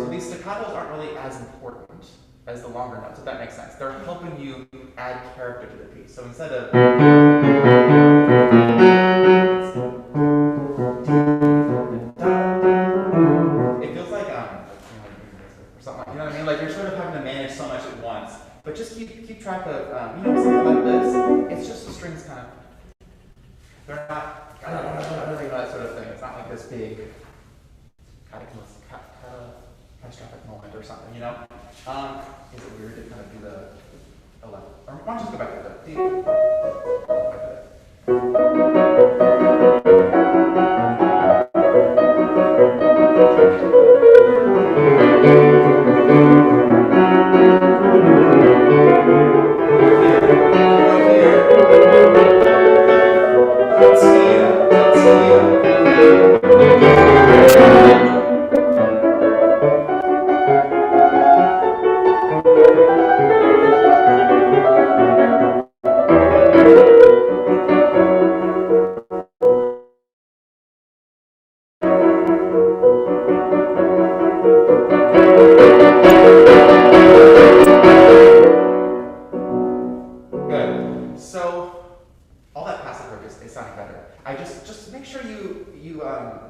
S3: so these staccatos aren't really as important as the longer notes, if that makes sense. They're helping you add character to the piece. So instead of it feels like or something like, you know what I mean? Like you're sort of having to manage so much at once. But just keep track of you know, something like this. It's just the strings kind of they're not that sort of thing. It's not like this big catastrophic moment or something, you know? Is it weird to kind of do the left? Or why don't you just go back to the back to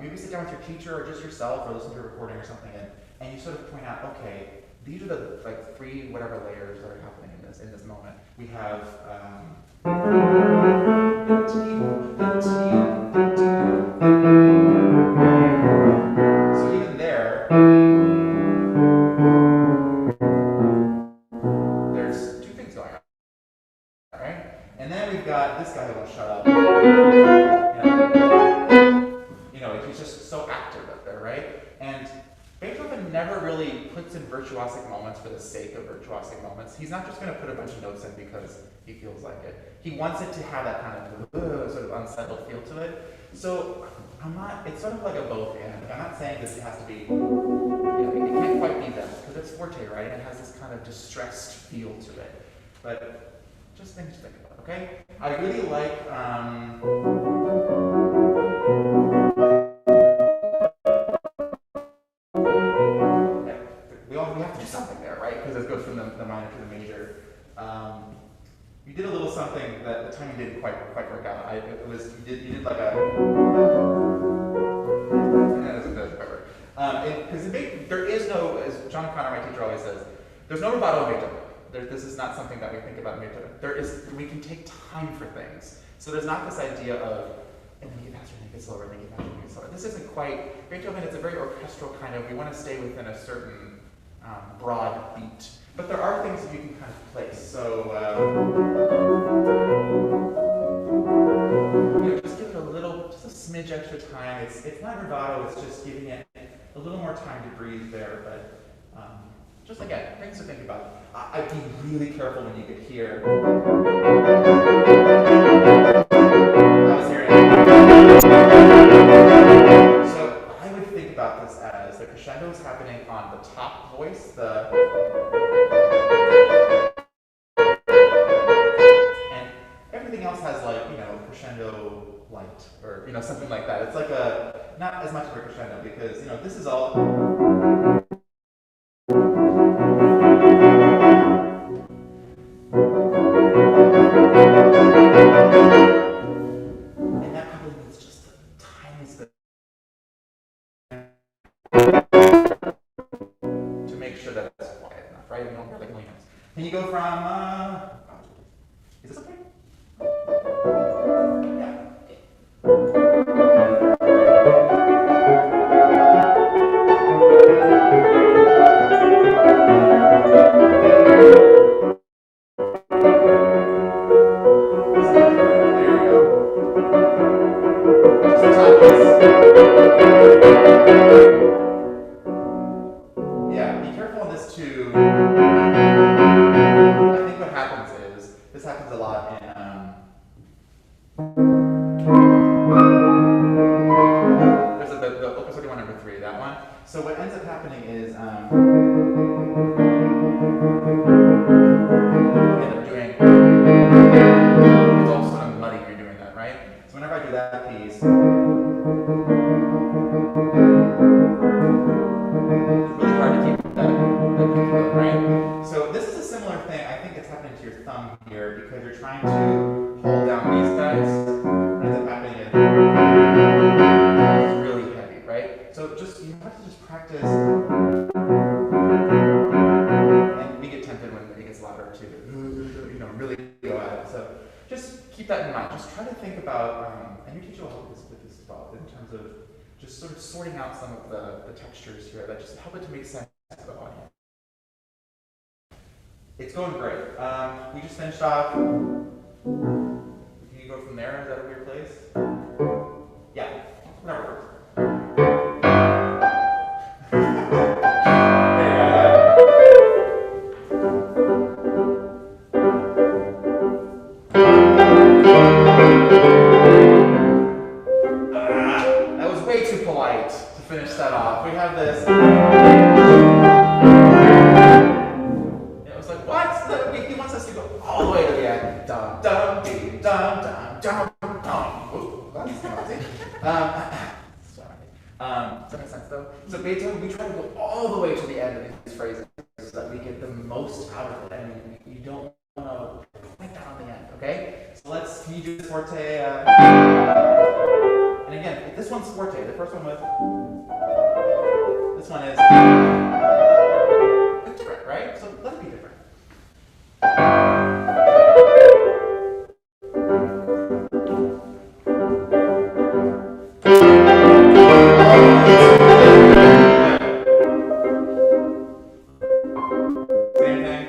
S3: maybe sit down with your teacher or just yourself or listen to a recording or something and you sort of point out, okay, these are the like 3 whatever layers that are happening in this moment. We have so even there, there's 2 things going on, right? And then we've got this guy who won't shut up. You know, he's just so active up there, right? And Beethoven never really puts in virtuosic moments for the sake of virtuosic moments. He's not just going to put a bunch of notes in because he feels like it. He wants it to have that kind of sort of unsettled feel to it. So it's sort of like a both and. I'm not saying this has to be, you know, it can't quite be that because it's forte, right? And it has this kind of distressed feel to it. But just things to think about, okay? I really like, we have to do something there, right? Because it goes from the minor to the major. You did a little something that the timing didn't quite work out. You did like a. That doesn't quite work. Because there is no, as John John Connor, my teacher, always says, there's no rubato in Beethoven. This is not something that we think about in Beethoven. We can take time for things. So there's not this idea of, and then you get faster, and then you get slower, and then you get faster, and then you get slower. This isn't quite, Beethoven, it's a very orchestral kind of, we want to stay within a certain broad beat. But there are things that you can kind of place. So, just give it a little, just a smidge extra time. It's not rubato, it's just giving it a little more time to breathe there. But just again, things to think about. I'd be really careful when you get here. I was hearing it. So I would think about this as the crescendo is happening on the top voice, and everything else has like, crescendo light or, something like that. It's like not as much of a crescendo because, this is all. And that probably needs just the tiniest bit to make sure that it's quiet enough, right? You don't hear like millions. And you go from, is this okay? Yeah. Yeah, be careful on this too. I think what happens is, this happens a lot in, there's the Opus 31 number 3, that one. So what ends up happening is, end up doing, it's all sort of muddy when you're doing that, right? So whenever I do that piece, it's really hard to keep that pinky going, right? So this is a similar thing. I think it's happening to your thumb here because you're trying to hold down these guys. What ends up happening is it's really heavy, right? So just you have to just practice. And we get tempted when it gets louder to, really go at it. So just keep that in mind. Just try to think about, and your teacher will help us with this as well, in terms of just sort of sorting out some of the textures here that just help it to make sense to the audience. It's going great. We just finished off. Can you go from there? Is that a weird place? Yeah, whatever works. That was way too polite to finish that off. We have this. It was like, what? He wants us to go all the way to the end. Dum dum dee dum dum dum dum. Ooh, that's noisy. Sorry. Does that make sense though? So Beethoven, we try to go all the way to the end of these phrases so that we get the most out of it. I mean, you don't want to point that on the end, okay? So can you do this forte? And again, this one's forte. The first one was. This one is. It's different, right? So let it be different. Same thing.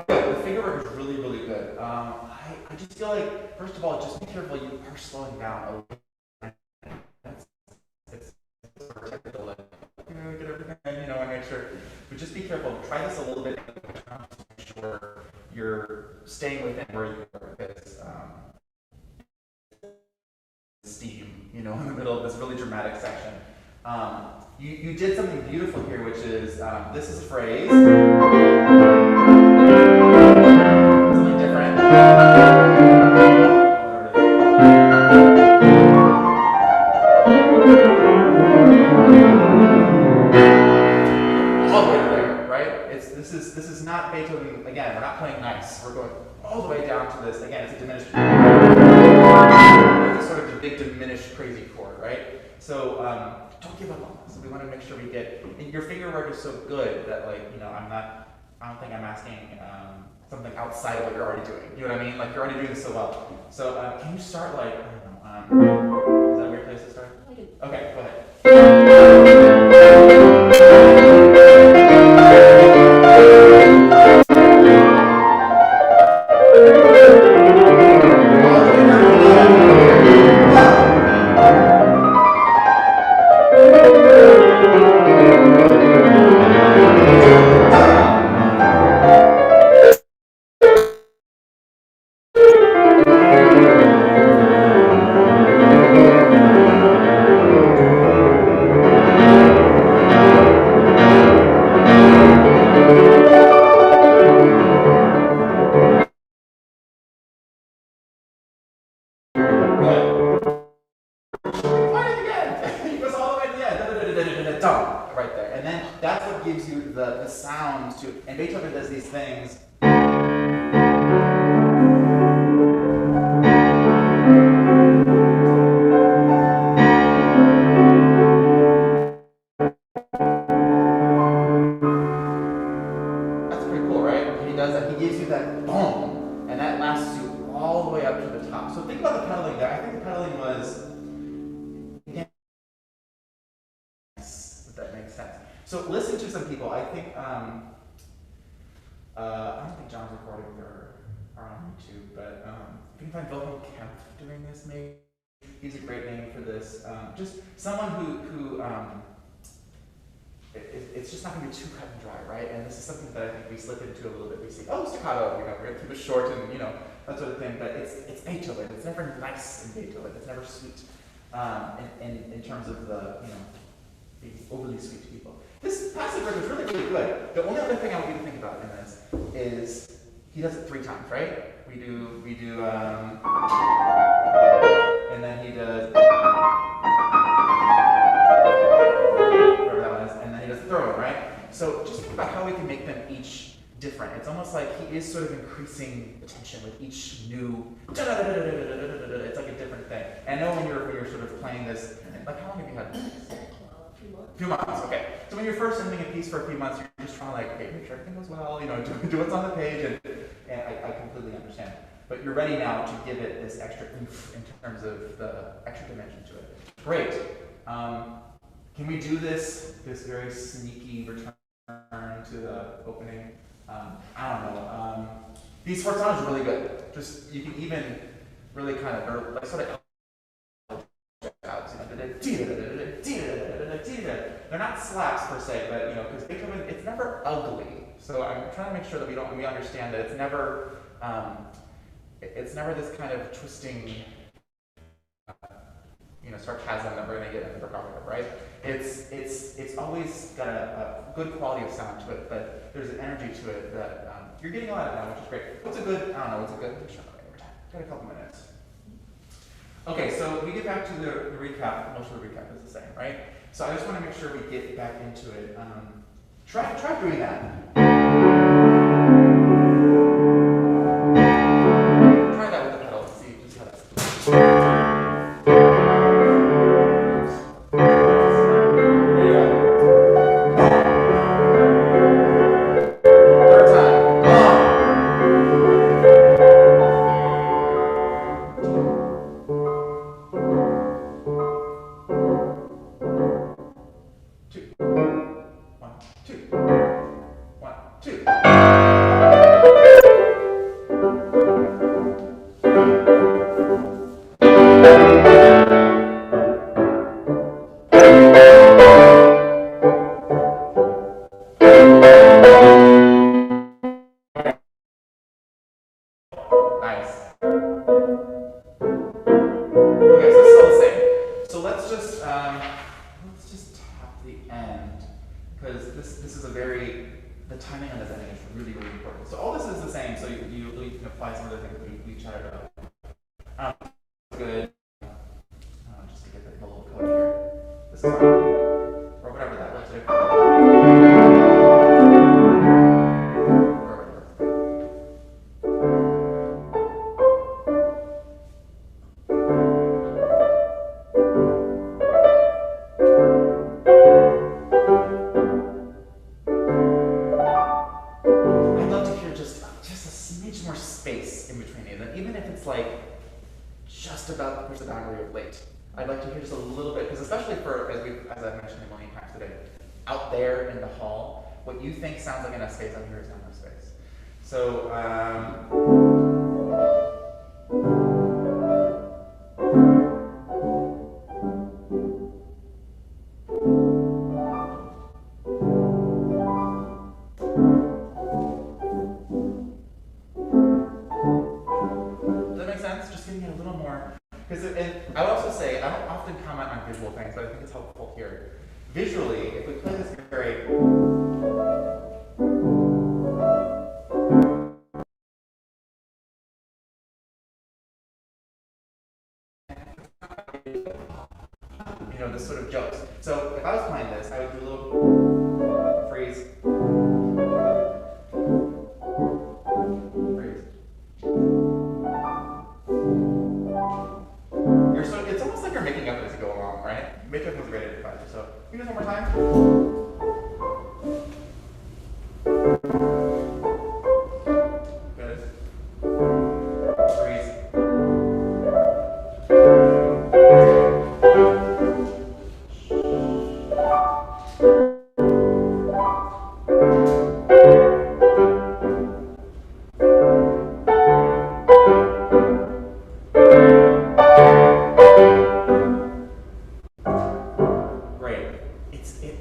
S3: The finger work is really, really good. I just feel like, first of all, just be careful. You are slowing down a little bit. It's technical. Get everything, and make sure. But just be careful. Try this a little bit to make sure you're staying within where you are. Because steam, in the middle of this really dramatic section. You did something beautiful here, which is this is a phrase. Something different. Whatever it is. Nice. We're going all the way down to this. Again, it's a diminished. It's sort of a big diminished crazy chord, right? So don't give up on this. We want to make sure we get. And your finger work is so good that, like, you know, I don't think I'm asking something outside of what you're already doing. You know what I mean? Like, you're already doing this so well. So can you start, like, I don't know, is that a weird place to start? Okay, go ahead. Right there, and then that's what gives you the sound to. And Beethoven does these things. That's pretty cool, right? He does that. He gives you that boom, and that lasts you all the way up to the top. So think about the pedaling there. I think the pedaling was. That makes sense. So listen to some people. I think I don't think John's recordings are on YouTube, but if you can find Wilhelm Kemp doing this, maybe he's a great name for this. Just someone who it's just not going to be too cut and dry, right? And this is something that I think we slip into a little bit. We see, oh, staccato, you know, we're going to keep it short and, you know, that sort of thing. But it's Beethoven. It's never nice in Beethoven. It's never sweet in terms of the, you know, being overly sweet to people. This passage work is really, really good. The only other thing I want you to think about in this is he does it 3 times, right? We do, and then he does, whatever that one is, and then he does the third one, right? So just think about how we can make them each different. It's almost like he is sort of increasing the tension with each new, it's like a different thing. And I know when you're sort of playing this, like how long have you had this? A few months, okay. So when you're first ending a piece for a few months, you're just trying to like, okay, make sure everything goes well, you know, do what's on the page, and I completely understand. But you're ready now to give it this extra oomph in terms of the extra dimension to it. Great. Can we do this very sneaky return to the opening? I don't know. These sforzano's are really good. Just, you can even really kind of, they're like sort of they're not slaps per se, but you know, because Beethoven, it's never ugly. So I'm trying to make sure that we understand that it's never this kind of twisting, you know, sarcasm that we're gonna get in the Berghain, right? It's always got a good quality of sound to it, but there's an energy to it that you're getting a lot of now, which is great. Got a couple minutes. Okay, so we get back to the recap. Most of the recap is the same, right? So I just want to make sure we get back into it. Try doing that. Try that with the pedal. See just how that's. There you go. Third time. up, here's the boundary of late. I'd like to hear just a little bit, because especially for, as I've mentioned a million times today, out there in the hall, what you think sounds like enough space out here is not enough space. So, does that make sense? Just giving it a little more. Because I would also say, I don't often comment on visual things, but I think it's helpful here. Visually, if we play this very this sort of jokes. So if I was playing this, I would do a little freeze. Freeze. It's almost like you're making up as you go along, right? Make up was a great advisor. So can you do this one more time? Good. Freeze.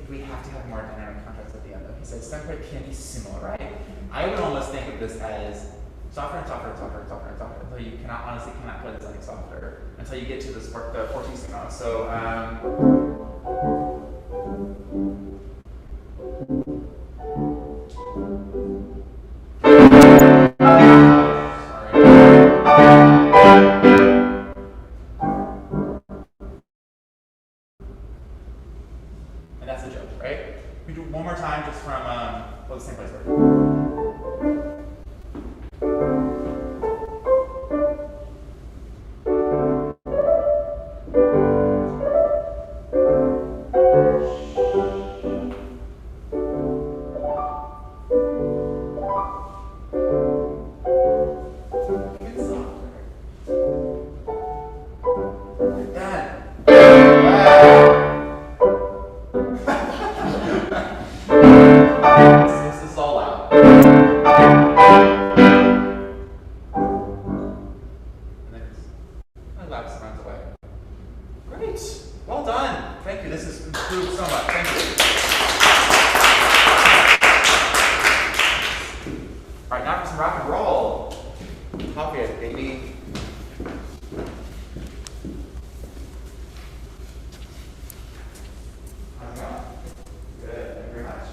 S3: We have to have more dynamic contrast at the end, though. He said separate can be similar, right? I would almost think of this as softer and softer and softer and softer and softer until you honestly cannot play this any softer until you get to the fortissimo. So, and that's the joke, right? We do one more time just from, the same place. This is all loud. And then my lapse runs away. Great. Well done. Thank you. This has improved so much. Thank you. All right, now for some rock and roll. Hop it, baby. How's it going? Good. Thank you very much.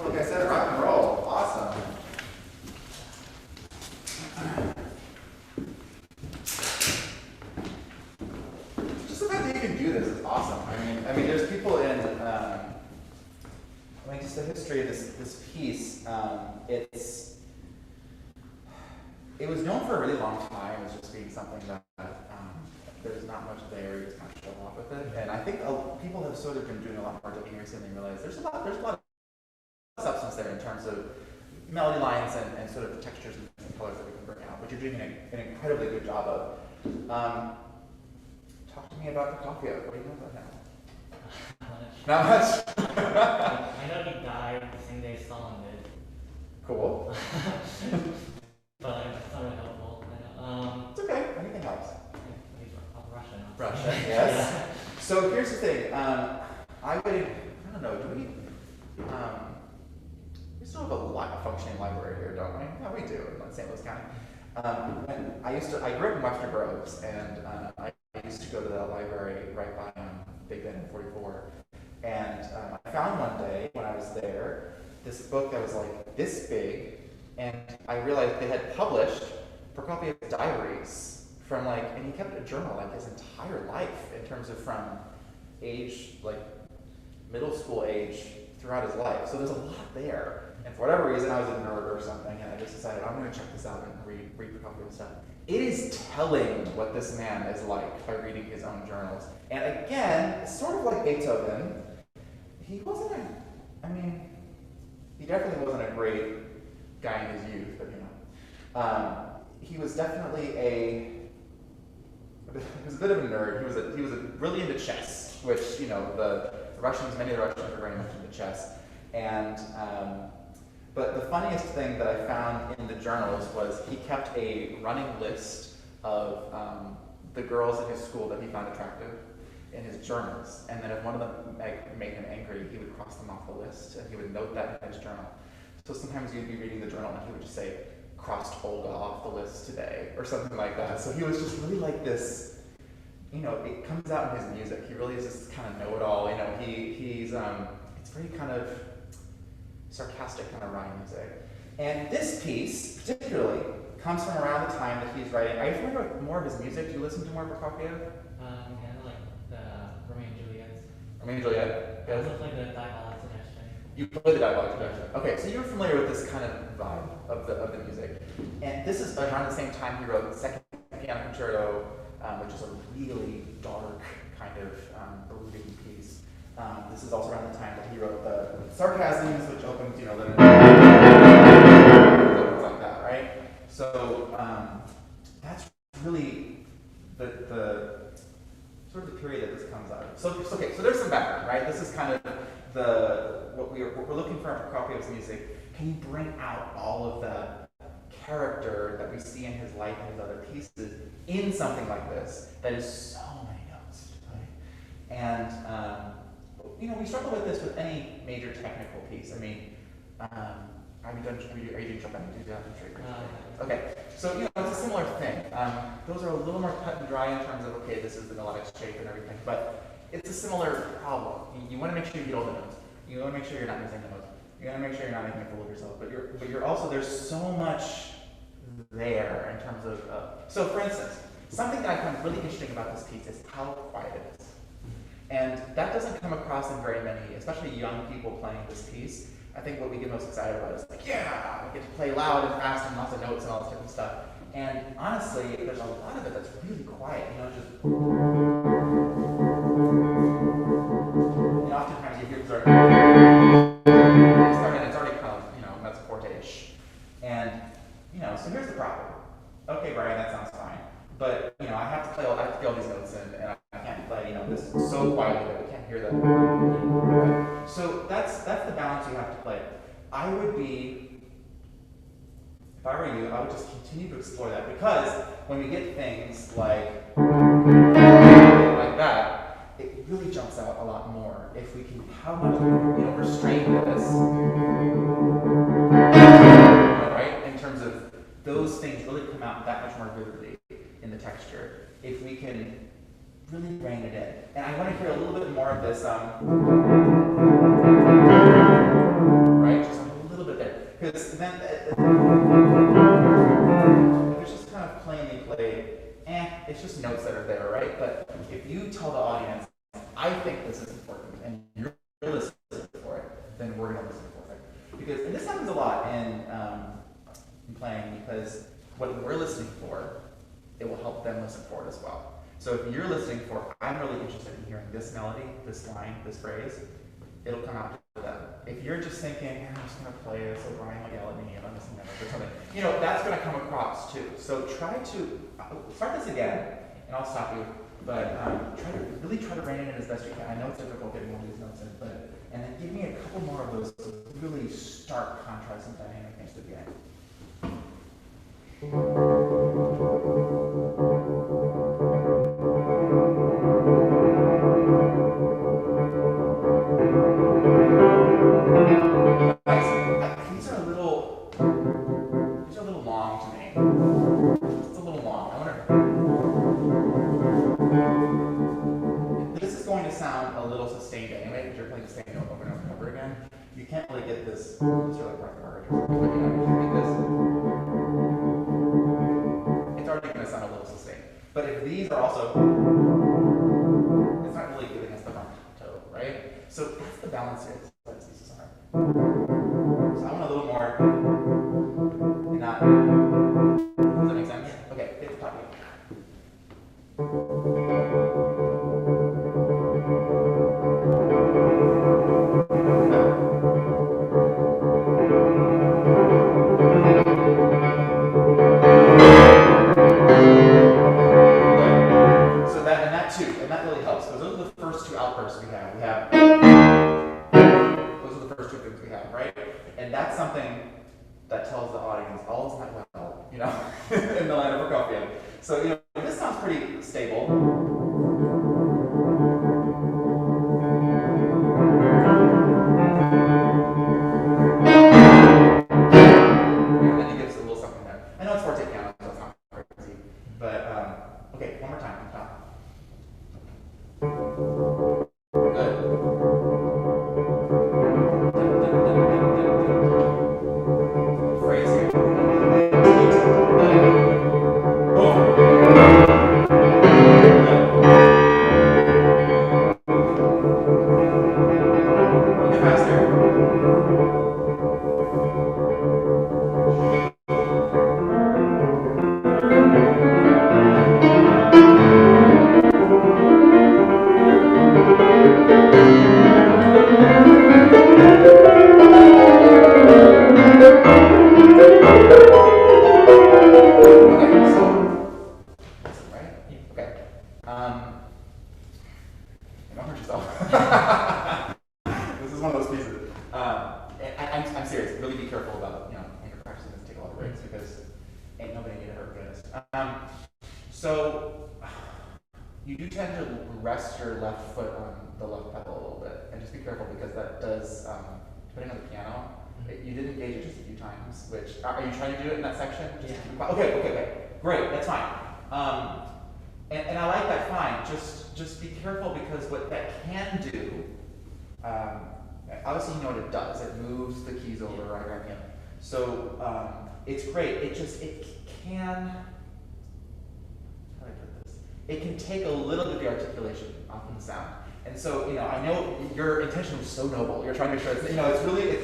S3: Like I said, rock and roll, awesome. Just the fact that you can do this is awesome. I mean, there's people in, just the history of this piece. It was known for a really long time as just being something that there's not much there. You just kind of show off with it, and I think people have sort of been doing a lot more digging recently and realized there's a lot of substance there in terms of melody lines and sort of the textures and colors that we can bring out, which you're doing an incredibly good job of. Talk to me about Prokofiev. What do you know about him? Not much.
S4: I know he died the same day Stalin did.
S3: Cool.
S4: But it's not really helpful.
S3: It's okay. Anything helps.
S4: He's Russian.
S3: Russia, yes. So here's the thing. I don't know, do we still have a functioning library here, don't we? Yeah, we do in St. Louis County. I grew up in Webster Groves, and I used to go to the library right by Big Bend in 44. And I found one day when I was there this book that was like this big, and I realized they had published Prokofiev's diaries from and he kept a journal his entire life in terms of from age, middle school age throughout his life. So there's a lot there. And for whatever reason, I was a nerd or something, and I just decided I'm going to check this out and read Prokofiev's stuff. It is telling what this man is like by reading his own journals. And again, sort of like Beethoven, he wasn't he definitely wasn't a great guy in his youth, but he was definitely he was a bit of a nerd. He was really into chess, which the Russians, many of the Russians are very much into chess. And but the funniest thing that I found in the journals was he kept a running list of the girls at his school that he found attractive in his journals. And then if one of them made him angry, he would cross them off the list, and he would note that in his journal. So sometimes you'd be reading the journal, and he would just say, "Crossed Olga off the list today," or something like that. So he was just really like this. It comes out in his music. He really is this kind of know-it-all. He's it's very kind of sarcastic kind of rhyme music. And this piece, particularly, comes from around the time that he's writing. Are you familiar with more of his music? Do you listen to more Prokofiev?
S4: Yeah, like the Romeo and Juliet.
S3: Romeo and Juliet?
S4: I also play the Diabolic Suggestion.
S3: You play the Diabolic Suggestion. Okay, so you're familiar with this kind of vibe of the music. And this is around the same time he wrote Second Piano Concerto, which is a really dark kind of brooding piece. This is also around the time that he wrote the Sarcasms, which opens, you know, the opens like that, right? So that's really the sort of the period that this comes out of. So okay, so there's some background, right? This is kind of what we're looking for in Prokofiev's music. Can you bring out all of the character that we see in his life and his other pieces in something like this that is so many notes to play? And you know, we struggle with this with any major technical piece. I mean, are you doing Chopin? Okay, so you know, it's a similar thing. Those are a little more cut and dry in terms of, okay, this is the melodic shape and everything, but it's a similar problem. You want to make sure you get all the notes. You want to make sure you're not missing the notes. You want to make sure you're not making a fool of yourself. But you're also, there's so much there in terms of. So for instance, something that I find really interesting about this piece is how quiet it is. And that doesn't come across in very many, especially young people playing this piece. I think what we get most excited about is like, yeah, we get to play loud and fast and lots of notes and all this different stuff. And honestly, there's a lot of it that's really quiet, you know, just. And oftentimes you hear it's already kind of, you know, mezzo forte-ish. And, you know, so here's the problem. Okay, Brian, that sounds fine. But, you know, I have to play all these notes and I can't play, you know, this so quietly that we can't hear them. So that's the balance you have to play. I would be, if I were you, I would just continue to explore that, because when we get things like that, it really jumps out a lot more if we can, how much we can, you know, restrain this, right? In terms of those things really come out that much more vividly in the texture if we can really rein it in. And I want to hear a little bit more of this, right? Just a little bit there. Because then if it's just kind of plainly played, it's just notes that are there, right? But if you tell the audience, I think this is important, and you're listening for it, then we're going to listen for it. Because, and this happens a lot in playing, because what we're listening for, it will help them listen for it as well. So if you're listening for, I'm really interested in hearing this melody, this line, this phrase, it'll come out to them. If you're just thinking, I'm just going to play it, so Brian will yell at me and I'm missing notes or something, you know, that's going to come across too. So try to, start this again, and I'll stop you, but really try to rein it in as best you can. I know it's difficult getting all these notes in, but, and then give me a couple more of those really stark contrasts and dynamic things to the end. These are a little long to me. It's a little long. I wonder. This is going to sound a little sustained anyway, because you're playing the same note over and over and over again. You can't really get this. These are like rock hard. But you know, if you get this, it's already going to sound a little sustained. But if these are also, it's not really giving us the front toe, right? So that's the balance here. That's these are. So I want a little more. And not. Does that make sense? Okay, hit the top again. So that and that too, and that really helps, because those are the first two outbursts we have. Those are the first two things we have, right? And that's something that tells the audience all is not well, you know, in the line of Prokofiev. So, you know, this sounds pretty stable. And then he gives a little something there. I know it's forte piano, so it's not crazy. But, okay, one more time on top. Good. Phrase here. Boom. Okay, faster. Don't hurt yourself. This is one of those pieces. I'm serious. Really be careful about, when you're practicing this, take a lot of breaks because ain't nobody get hurt with this. So you do tend to rest your left foot on the left pedal a little bit, and just be careful because that does, depending on the piano, you did engage it just a few times. Which are you trying to do it in that section?
S4: Yeah.
S3: Okay. Great. That's fine. And I like that fine. Just be careful because what that can do, obviously you know what it does. It moves the keys over, right? Yeah. So it's great. It can, how do I put this? It can take a little bit of the articulation off of the sound. And so, I know your intention was so noble. You're trying to make sure it's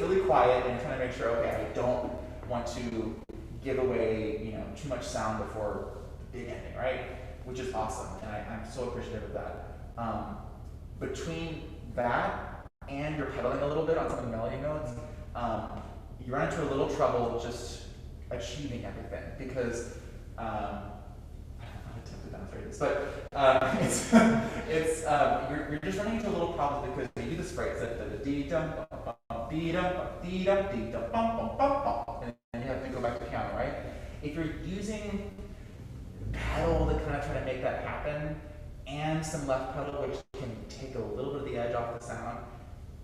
S3: really quiet, and you're trying to make sure, okay, I don't want to give away, too much sound before the big ending, right? Which is awesome, and I'm so appreciative of that. Between that and you're pedaling a little bit on some of the melody notes, you run into a little trouble just achieving everything because I don't know how to demonstrate this, but you're just running into a little problem because you do this phrase that and then you have to go back to piano, right? If you're using pedal to kind of try to make that happen, and some left pedal which can take a little bit of the edge off the sound,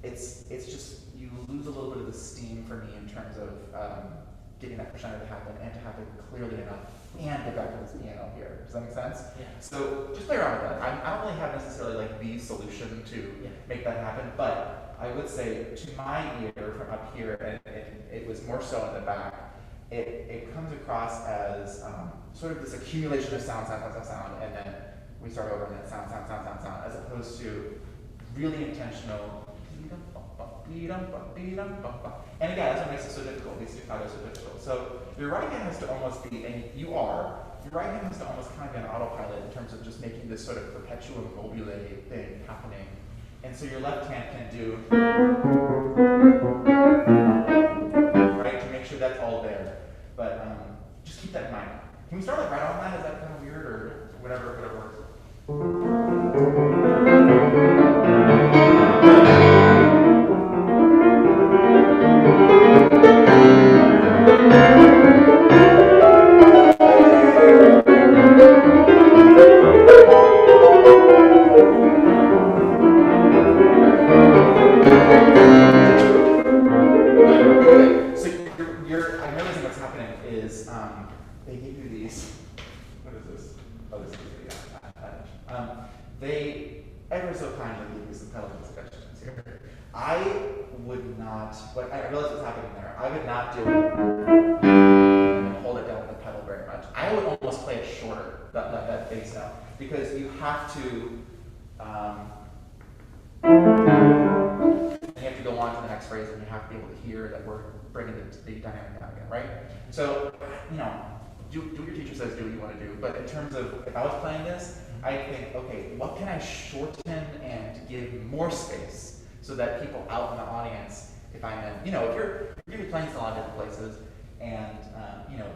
S3: it's just you lose a little bit of the steam for me in terms of getting that crescendo to happen and to happen clearly enough and get back to this piano here. Does that make sense?
S4: Yeah.
S3: So just play around with that. I don't really have necessarily like the solution to make that happen, but I would say to my ear from up here, and it was more so in the back, it comes across as sort of this accumulation of sound, and then we start over and then sound, as opposed to really intentional. And again, that's what makes it so difficult. These staccatos are so difficult. So your right hand has to almost be, and your right hand has to almost kind of be on autopilot in terms of just making this sort of perpetuum mobile thing happening. And so your left hand can do, right, to make sure that's all there. But just keep that in mind. Can we start like right on that? Is that kind of weird or whatever works? So I'm realizing what's happening is they give you these. What is this? Oh, this is they ever so kindly give you some pedal suggestions here. I would not. I realize what's happening there. I would not do and hold it down with the pedal very much. I would almost play it shorter, that bass note, because you have to. You have to go on to the next phrase, and you have to be able to hear that we're bringing the dynamic down again, right? So, do what your teacher says, do what you want to do. But in terms of, if I was playing this, I think, okay, what can I shorten and give more space so that people out in the audience, if I'm in, if you're playing in a lot of different places, and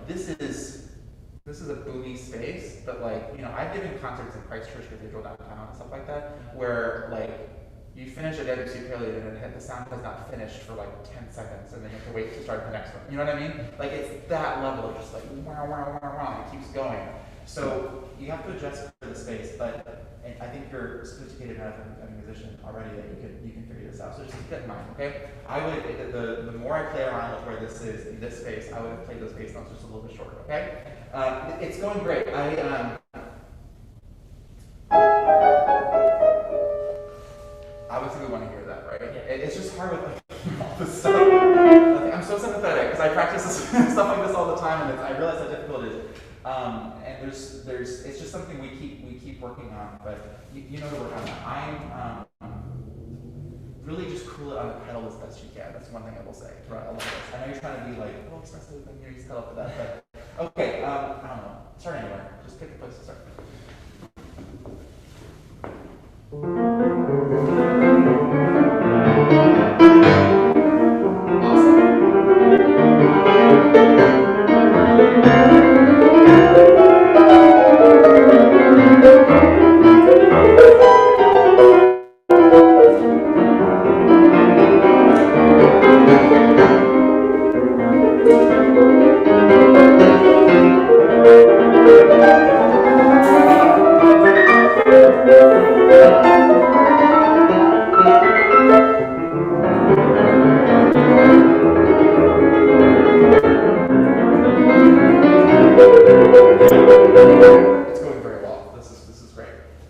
S3: this is a boomy space, but I've given concerts in Christchurch Cathedral downtown and stuff like that, where you finish a Debussy prelude and the sound has not finished for 10 seconds, and then you have to wait to start the next one. You know what I mean? It's that level of just wow, wow, wow, wow, it keeps going. So you have to adjust for the space, but I think you're sophisticated enough as a musician already that you can figure this out. So just keep that in mind, okay? I would, the more I play around with where this is in this space, I would have played those bass notes just a little bit shorter, okay? It's going great. Obviously we want to hear that, right?
S4: Yeah.
S3: It's just hard with all this stuff. I'm so sympathetic because I practice stuff like this all the time, and I realize how difficult it is. And there's it's just something we keep working on, but you know to work on that. I'm really just cool it on the pedal as best you can. That's one thing I will say throughout all of this. I know you're trying to be expressive and you just tell up for that, but okay. I don't know. Start anywhere. Just pick a place to start. Awesome.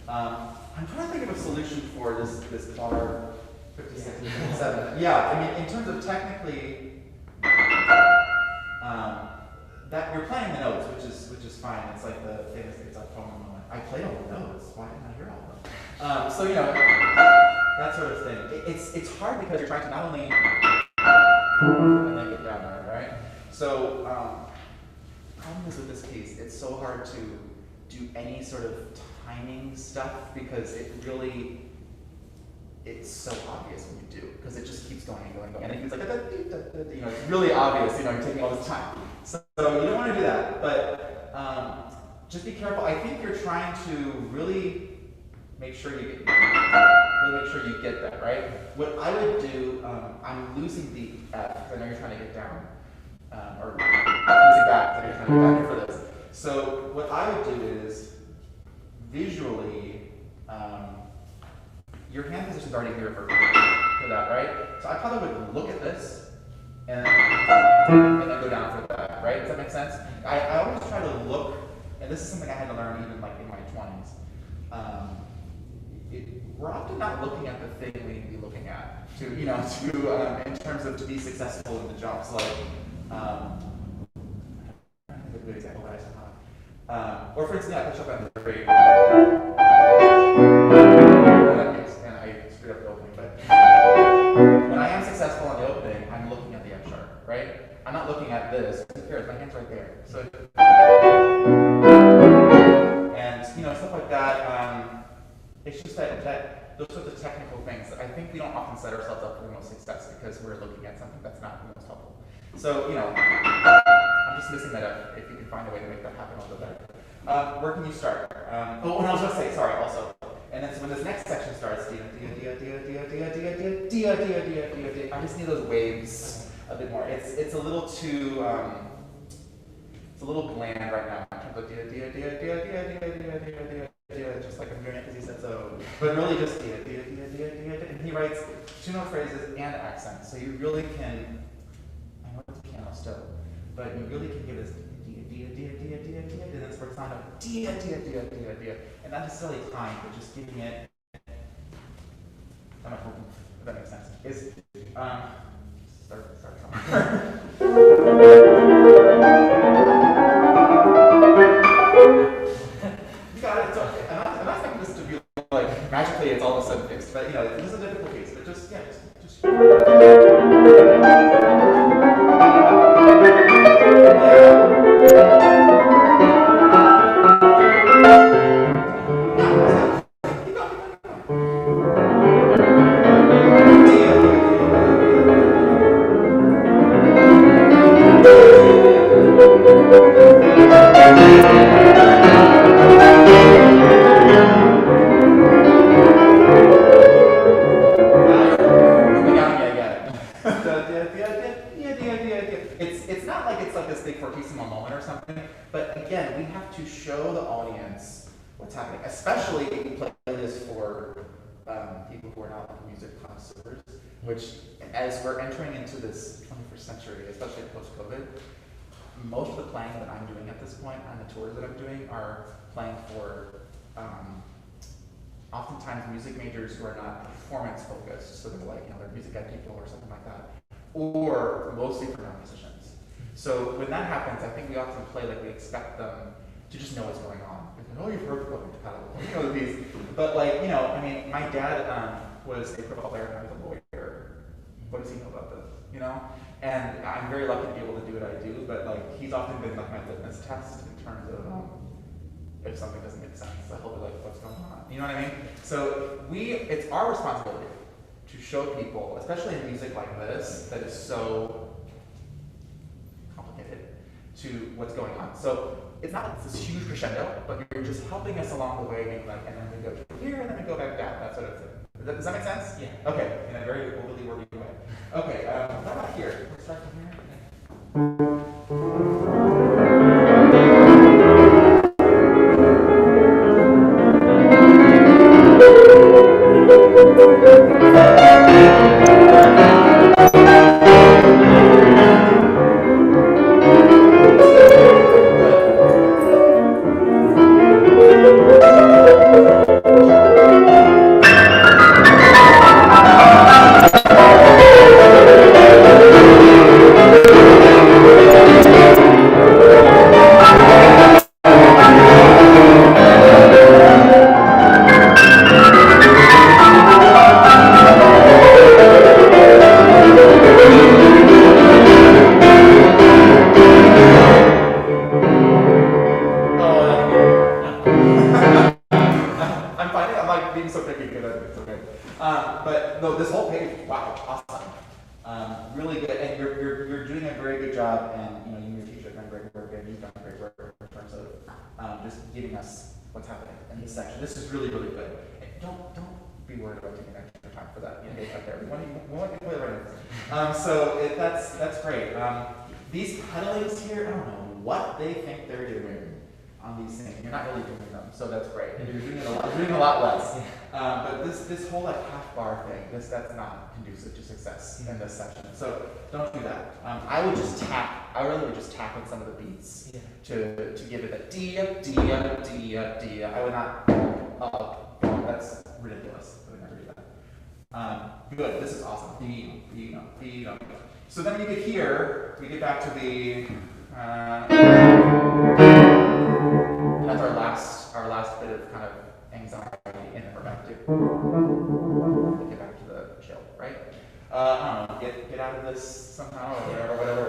S3: I'm trying to think of a solution for this bar 56, 57. Yeah, I mean, in terms of technically, that you're playing the notes, which is fine. It's like the famous It's Like Poem moment. I played all the notes. Why didn't I hear all of them? So you know, that sort of thing. It's hard because you're trying to not only and then get down there, right? So problem is with this piece, it's so hard to do any sort of timing stuff because it's so obvious when you do, because it just keeps going and going and going. And it's like, you know, it's really obvious, you know, you're taking all this time. So you don't want to do that, but just be careful. I think you're trying to really make sure you get that, right? What I would do, I'm losing the F, because I know you're trying to get down, or losing back, because you're trying to get down here for this. So what I would do is, visually, your hand position's already here for that, right? So I probably would look at this and then go down for that, right? Does that make sense? I always try to look, and this is something I had to learn even like in my 20s. We're often not looking at the thing we need to be looking at in terms of to be successful in the jumps. Like, a good example that I saw. Or for instance, I pitch up on the grade. And I screwed up the opening, but when I am successful in the opening, I'm looking at the F sharp, right? I'm not looking at this. Who cares? My hand's right there. So, and stuff like that. It's just that those sorts of technical things. I think we don't often set ourselves up for the most success because we're looking at something that's not the most helpful. So, I'm just missing that up. If you can find a way to make that happen a little better. Where can you start? And I was going to say, sorry, also. And then so when this next section starts, I just need those waves a bit more. It's a little too, it's a little bland right now in terms of just like I'm doing it because he said so. But really just and he writes 2-note phrases and accents, so you really can. I know it's piano still, but you really can give this and then for sound of dia, and not necessarily time, but just giving it. If that makes sense. Is start somewhere. You got it. It's okay. I'm not expecting this to be like magically it's all of a sudden fixed, but this is a difficult case. But just. It's not like it's like this big fortissimo moment or something, but again, we have to show the audience what's happening, especially if we play this for people who are not like music connoisseurs, which as we're entering into this 21st century, especially post-COVID, most of the playing that I'm doing at this point on the tours that I'm doing are playing for oftentimes music majors who are not performance focused, so they're like, they're music ed people or something like that, or mostly for non-musicians. So when that happens, I think we often play like we expect them to just know what's going on. Oh, you've heard of these, but my dad was a football player and I was a lawyer. What does he know about this? And I'm very lucky to be able to do what I do, but he's often been like my litmus test in terms of if something doesn't make sense, he'll be like, what's going on? You know what I mean? So it's our responsibility to show people, especially in music like this, that is so complicated, to what's going on. So it's not like this huge crescendo, but you're just helping us along the way, being like, and then we go here, and then we go back down, that sort of thing. Does that make sense?
S4: Yeah.
S3: Okay, in a very overly wordy way. Okay, what about here? Let's start from here. be so picky because it's okay. But no, this whole page, wow, awesome. Really good, and you're doing a very good job, and you know, you and your teacher have done great work, and you've done great work in terms of just giving us what's happening in this section. This is really, really good. And don't be worried about taking extra time for that. Okay, up there. We want you to play right now. So that's great. These pedalings here, I don't know what they think they're doing on these things. You're not really doing them, so that's great. And you're doing a lot less. But this whole like half bar thing, that's not conducive to success in this section. So don't do that. I really would just tap with some of the beats to give it a dia, dia, dia, dia. I would not that's ridiculous. I would never do that. Good, this is awesome. D. So then we get here, we get back to the that's our last bit of kind of anxiety in it. We're back to get back to the chill, right? I don't know, get out of this somehow or whatever.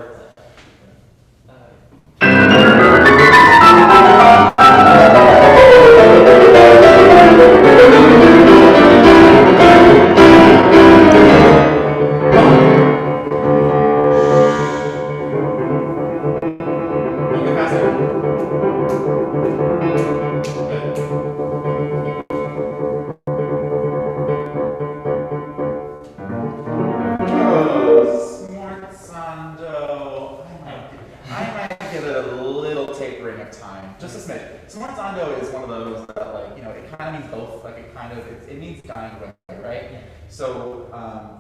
S3: It means dying away, right? So,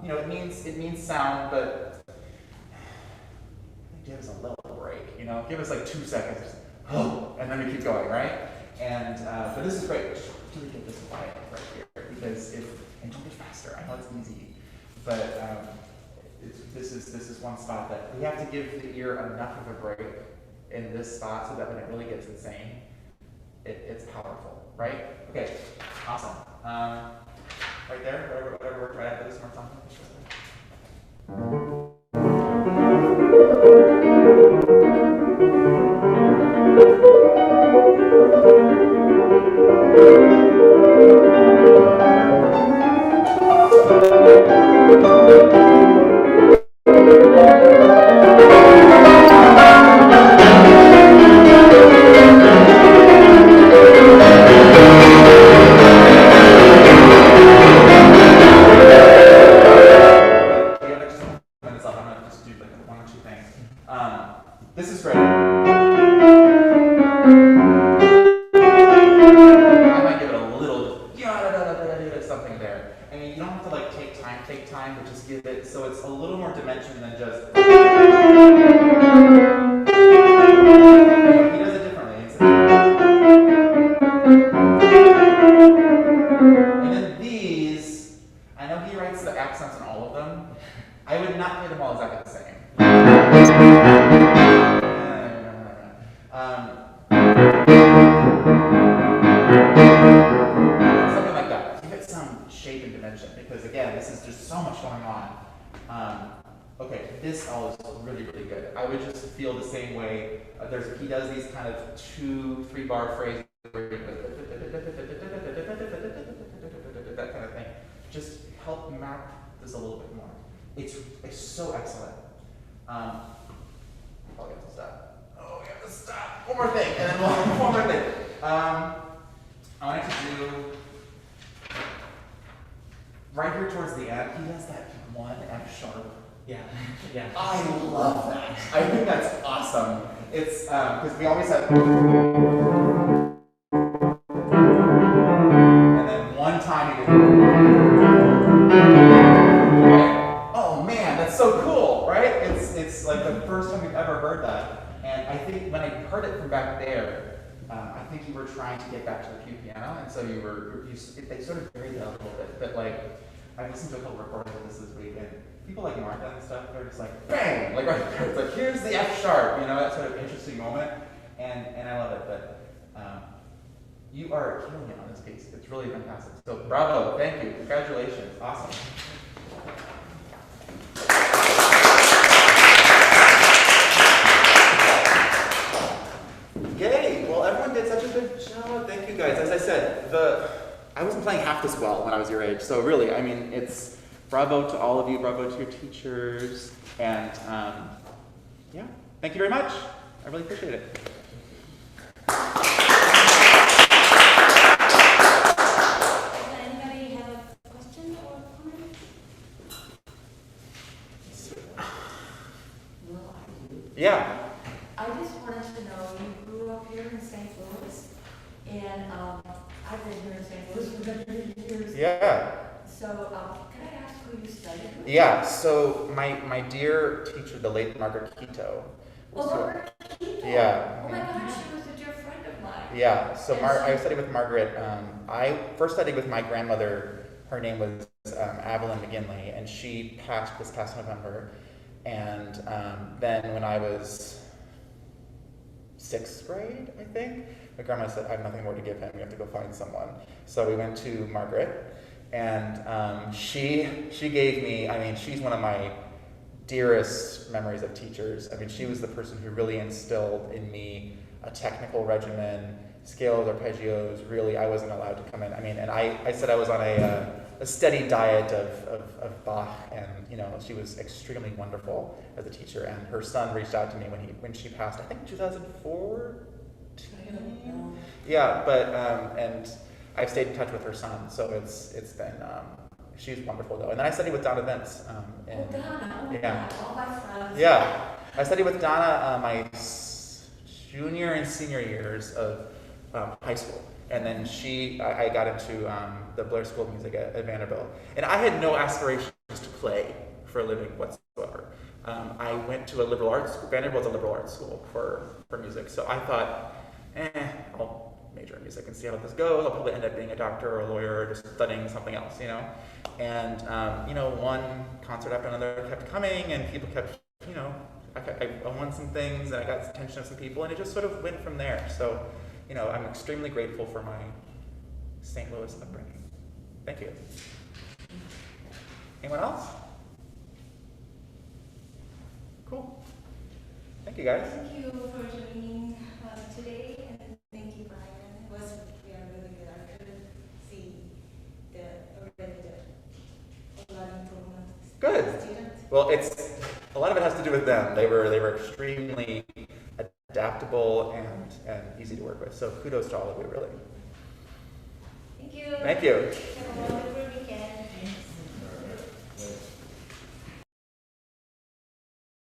S3: you know, it means sound, but give us a little break, you know? Give us like 2 seconds, and then we keep going, right? And, but this is great. Just really get this quiet right here, because and don't get faster. I know it's easy, but this is one spot that we have to give the ear enough of a break in this spot so that when it really gets insane, it's powerful, right? Okay, awesome. Right there, whatever, right after this, Martin. This is great. I might give it a little something there. I mean, you don't have to like take time, but just give it so it's a little more dimension than just. He does it differently. And then these, I know he writes the accents on all of them. I would not play them all exactly the same. Something like that. Give it some shape and dimension because again, this is just so much going on. Okay, this all is really, really good. I would just feel the same way. He does these kind of 2-3 bar phrases, that kind of thing. Just help map this a little bit more. It's so excellent. Oh, we have to stop. Oh, we have to stop. One more thing, and then one more thing. I wanted to do right here towards the end. He does that one F sharp.
S4: Yeah.
S3: I love that. I think that's awesome. It's because we always have. And then one time he did. Oh man, that's so cool, right? It's like the first time we've ever heard that. And I think when I heard it from back there, I think you were trying to get back to the pew piano, and so they sort of buried that a little bit. But like, I listened to a couple recordings of this week, and people like Martha and stuff, they're just like, bang! Like right there, it's like, here's the F sharp, you know, that sort of interesting moment. And I love it, but you are killing it on this piece. It's really fantastic. So bravo, thank you, congratulations, awesome. Yay! Well, everyone did such a good job. Thank you guys. As I said, I wasn't playing half this well when I was your age. So really, I mean, it's bravo to all of you, bravo to your teachers, and yeah, thank you very much. I really appreciate it.
S1: Does anybody have a question or comment?
S8: Well, I do.
S3: Yeah.
S8: I just wanted to know, you grew up here in St. Louis, and I've been here in St. Louis for many years.
S3: Yeah.
S8: So, can I ask who you studied with?
S3: Yeah. So my dear teacher, the late Margaret Quito.
S8: Well, Margaret Quito.
S3: Yeah.
S8: Oh my gosh, she was a dear friend of mine.
S3: Yeah. So
S8: And
S3: I
S8: she-
S3: studied with Margaret. I first studied with my grandmother. Her name was Evelyn McGinley, and she passed this past November. And then when I was 6th grade, I think, my grandma said, I have nothing more to give him. You have to go find someone. So we went to Margaret, and she gave me, I mean, she's one of my dearest memories of teachers. I mean, she was the person who really instilled in me a technical regimen, scales, arpeggios. Really, I wasn't allowed to come in. I mean, and I said I was on a steady diet of Bach, and you know, she was extremely wonderful as a teacher. And her son reached out to me when she passed, I think 2004. Yeah, but and I've stayed in touch with her son, so it's been she's wonderful though. And then I studied with Donna Vince.
S8: Oh, Donna, oh my
S3: Yeah.
S8: God, all my friends.
S3: Yeah, I studied with Donna my junior and senior years of high school, and then I got into the Blair School of Music at Vanderbilt, and I had no aspirations to play for a living whatsoever. I went to a liberal arts school. Vanderbilt's a liberal arts school for music, so I thought, I'll major in music and see how this goes. I'll probably end up being a doctor or a lawyer or just studying something else, you know. And you know, one concert after another kept coming, and people kept, you know, I won some things, and I got attention of some people, and it just sort of went from there. So, you know, I'm extremely grateful for my St. Louis upbringing. Thank you. Anyone else? Cool. Thank you, guys.
S1: Thank you for joining today, and thank you, Brian. It was really good. I couldn't see a lot of improvement.
S3: Good.
S1: Students.
S3: Well, a lot of it has to do with them. They were extremely adaptable and easy to work with. So kudos to all of you, really.
S1: Thank you.
S3: Thank you.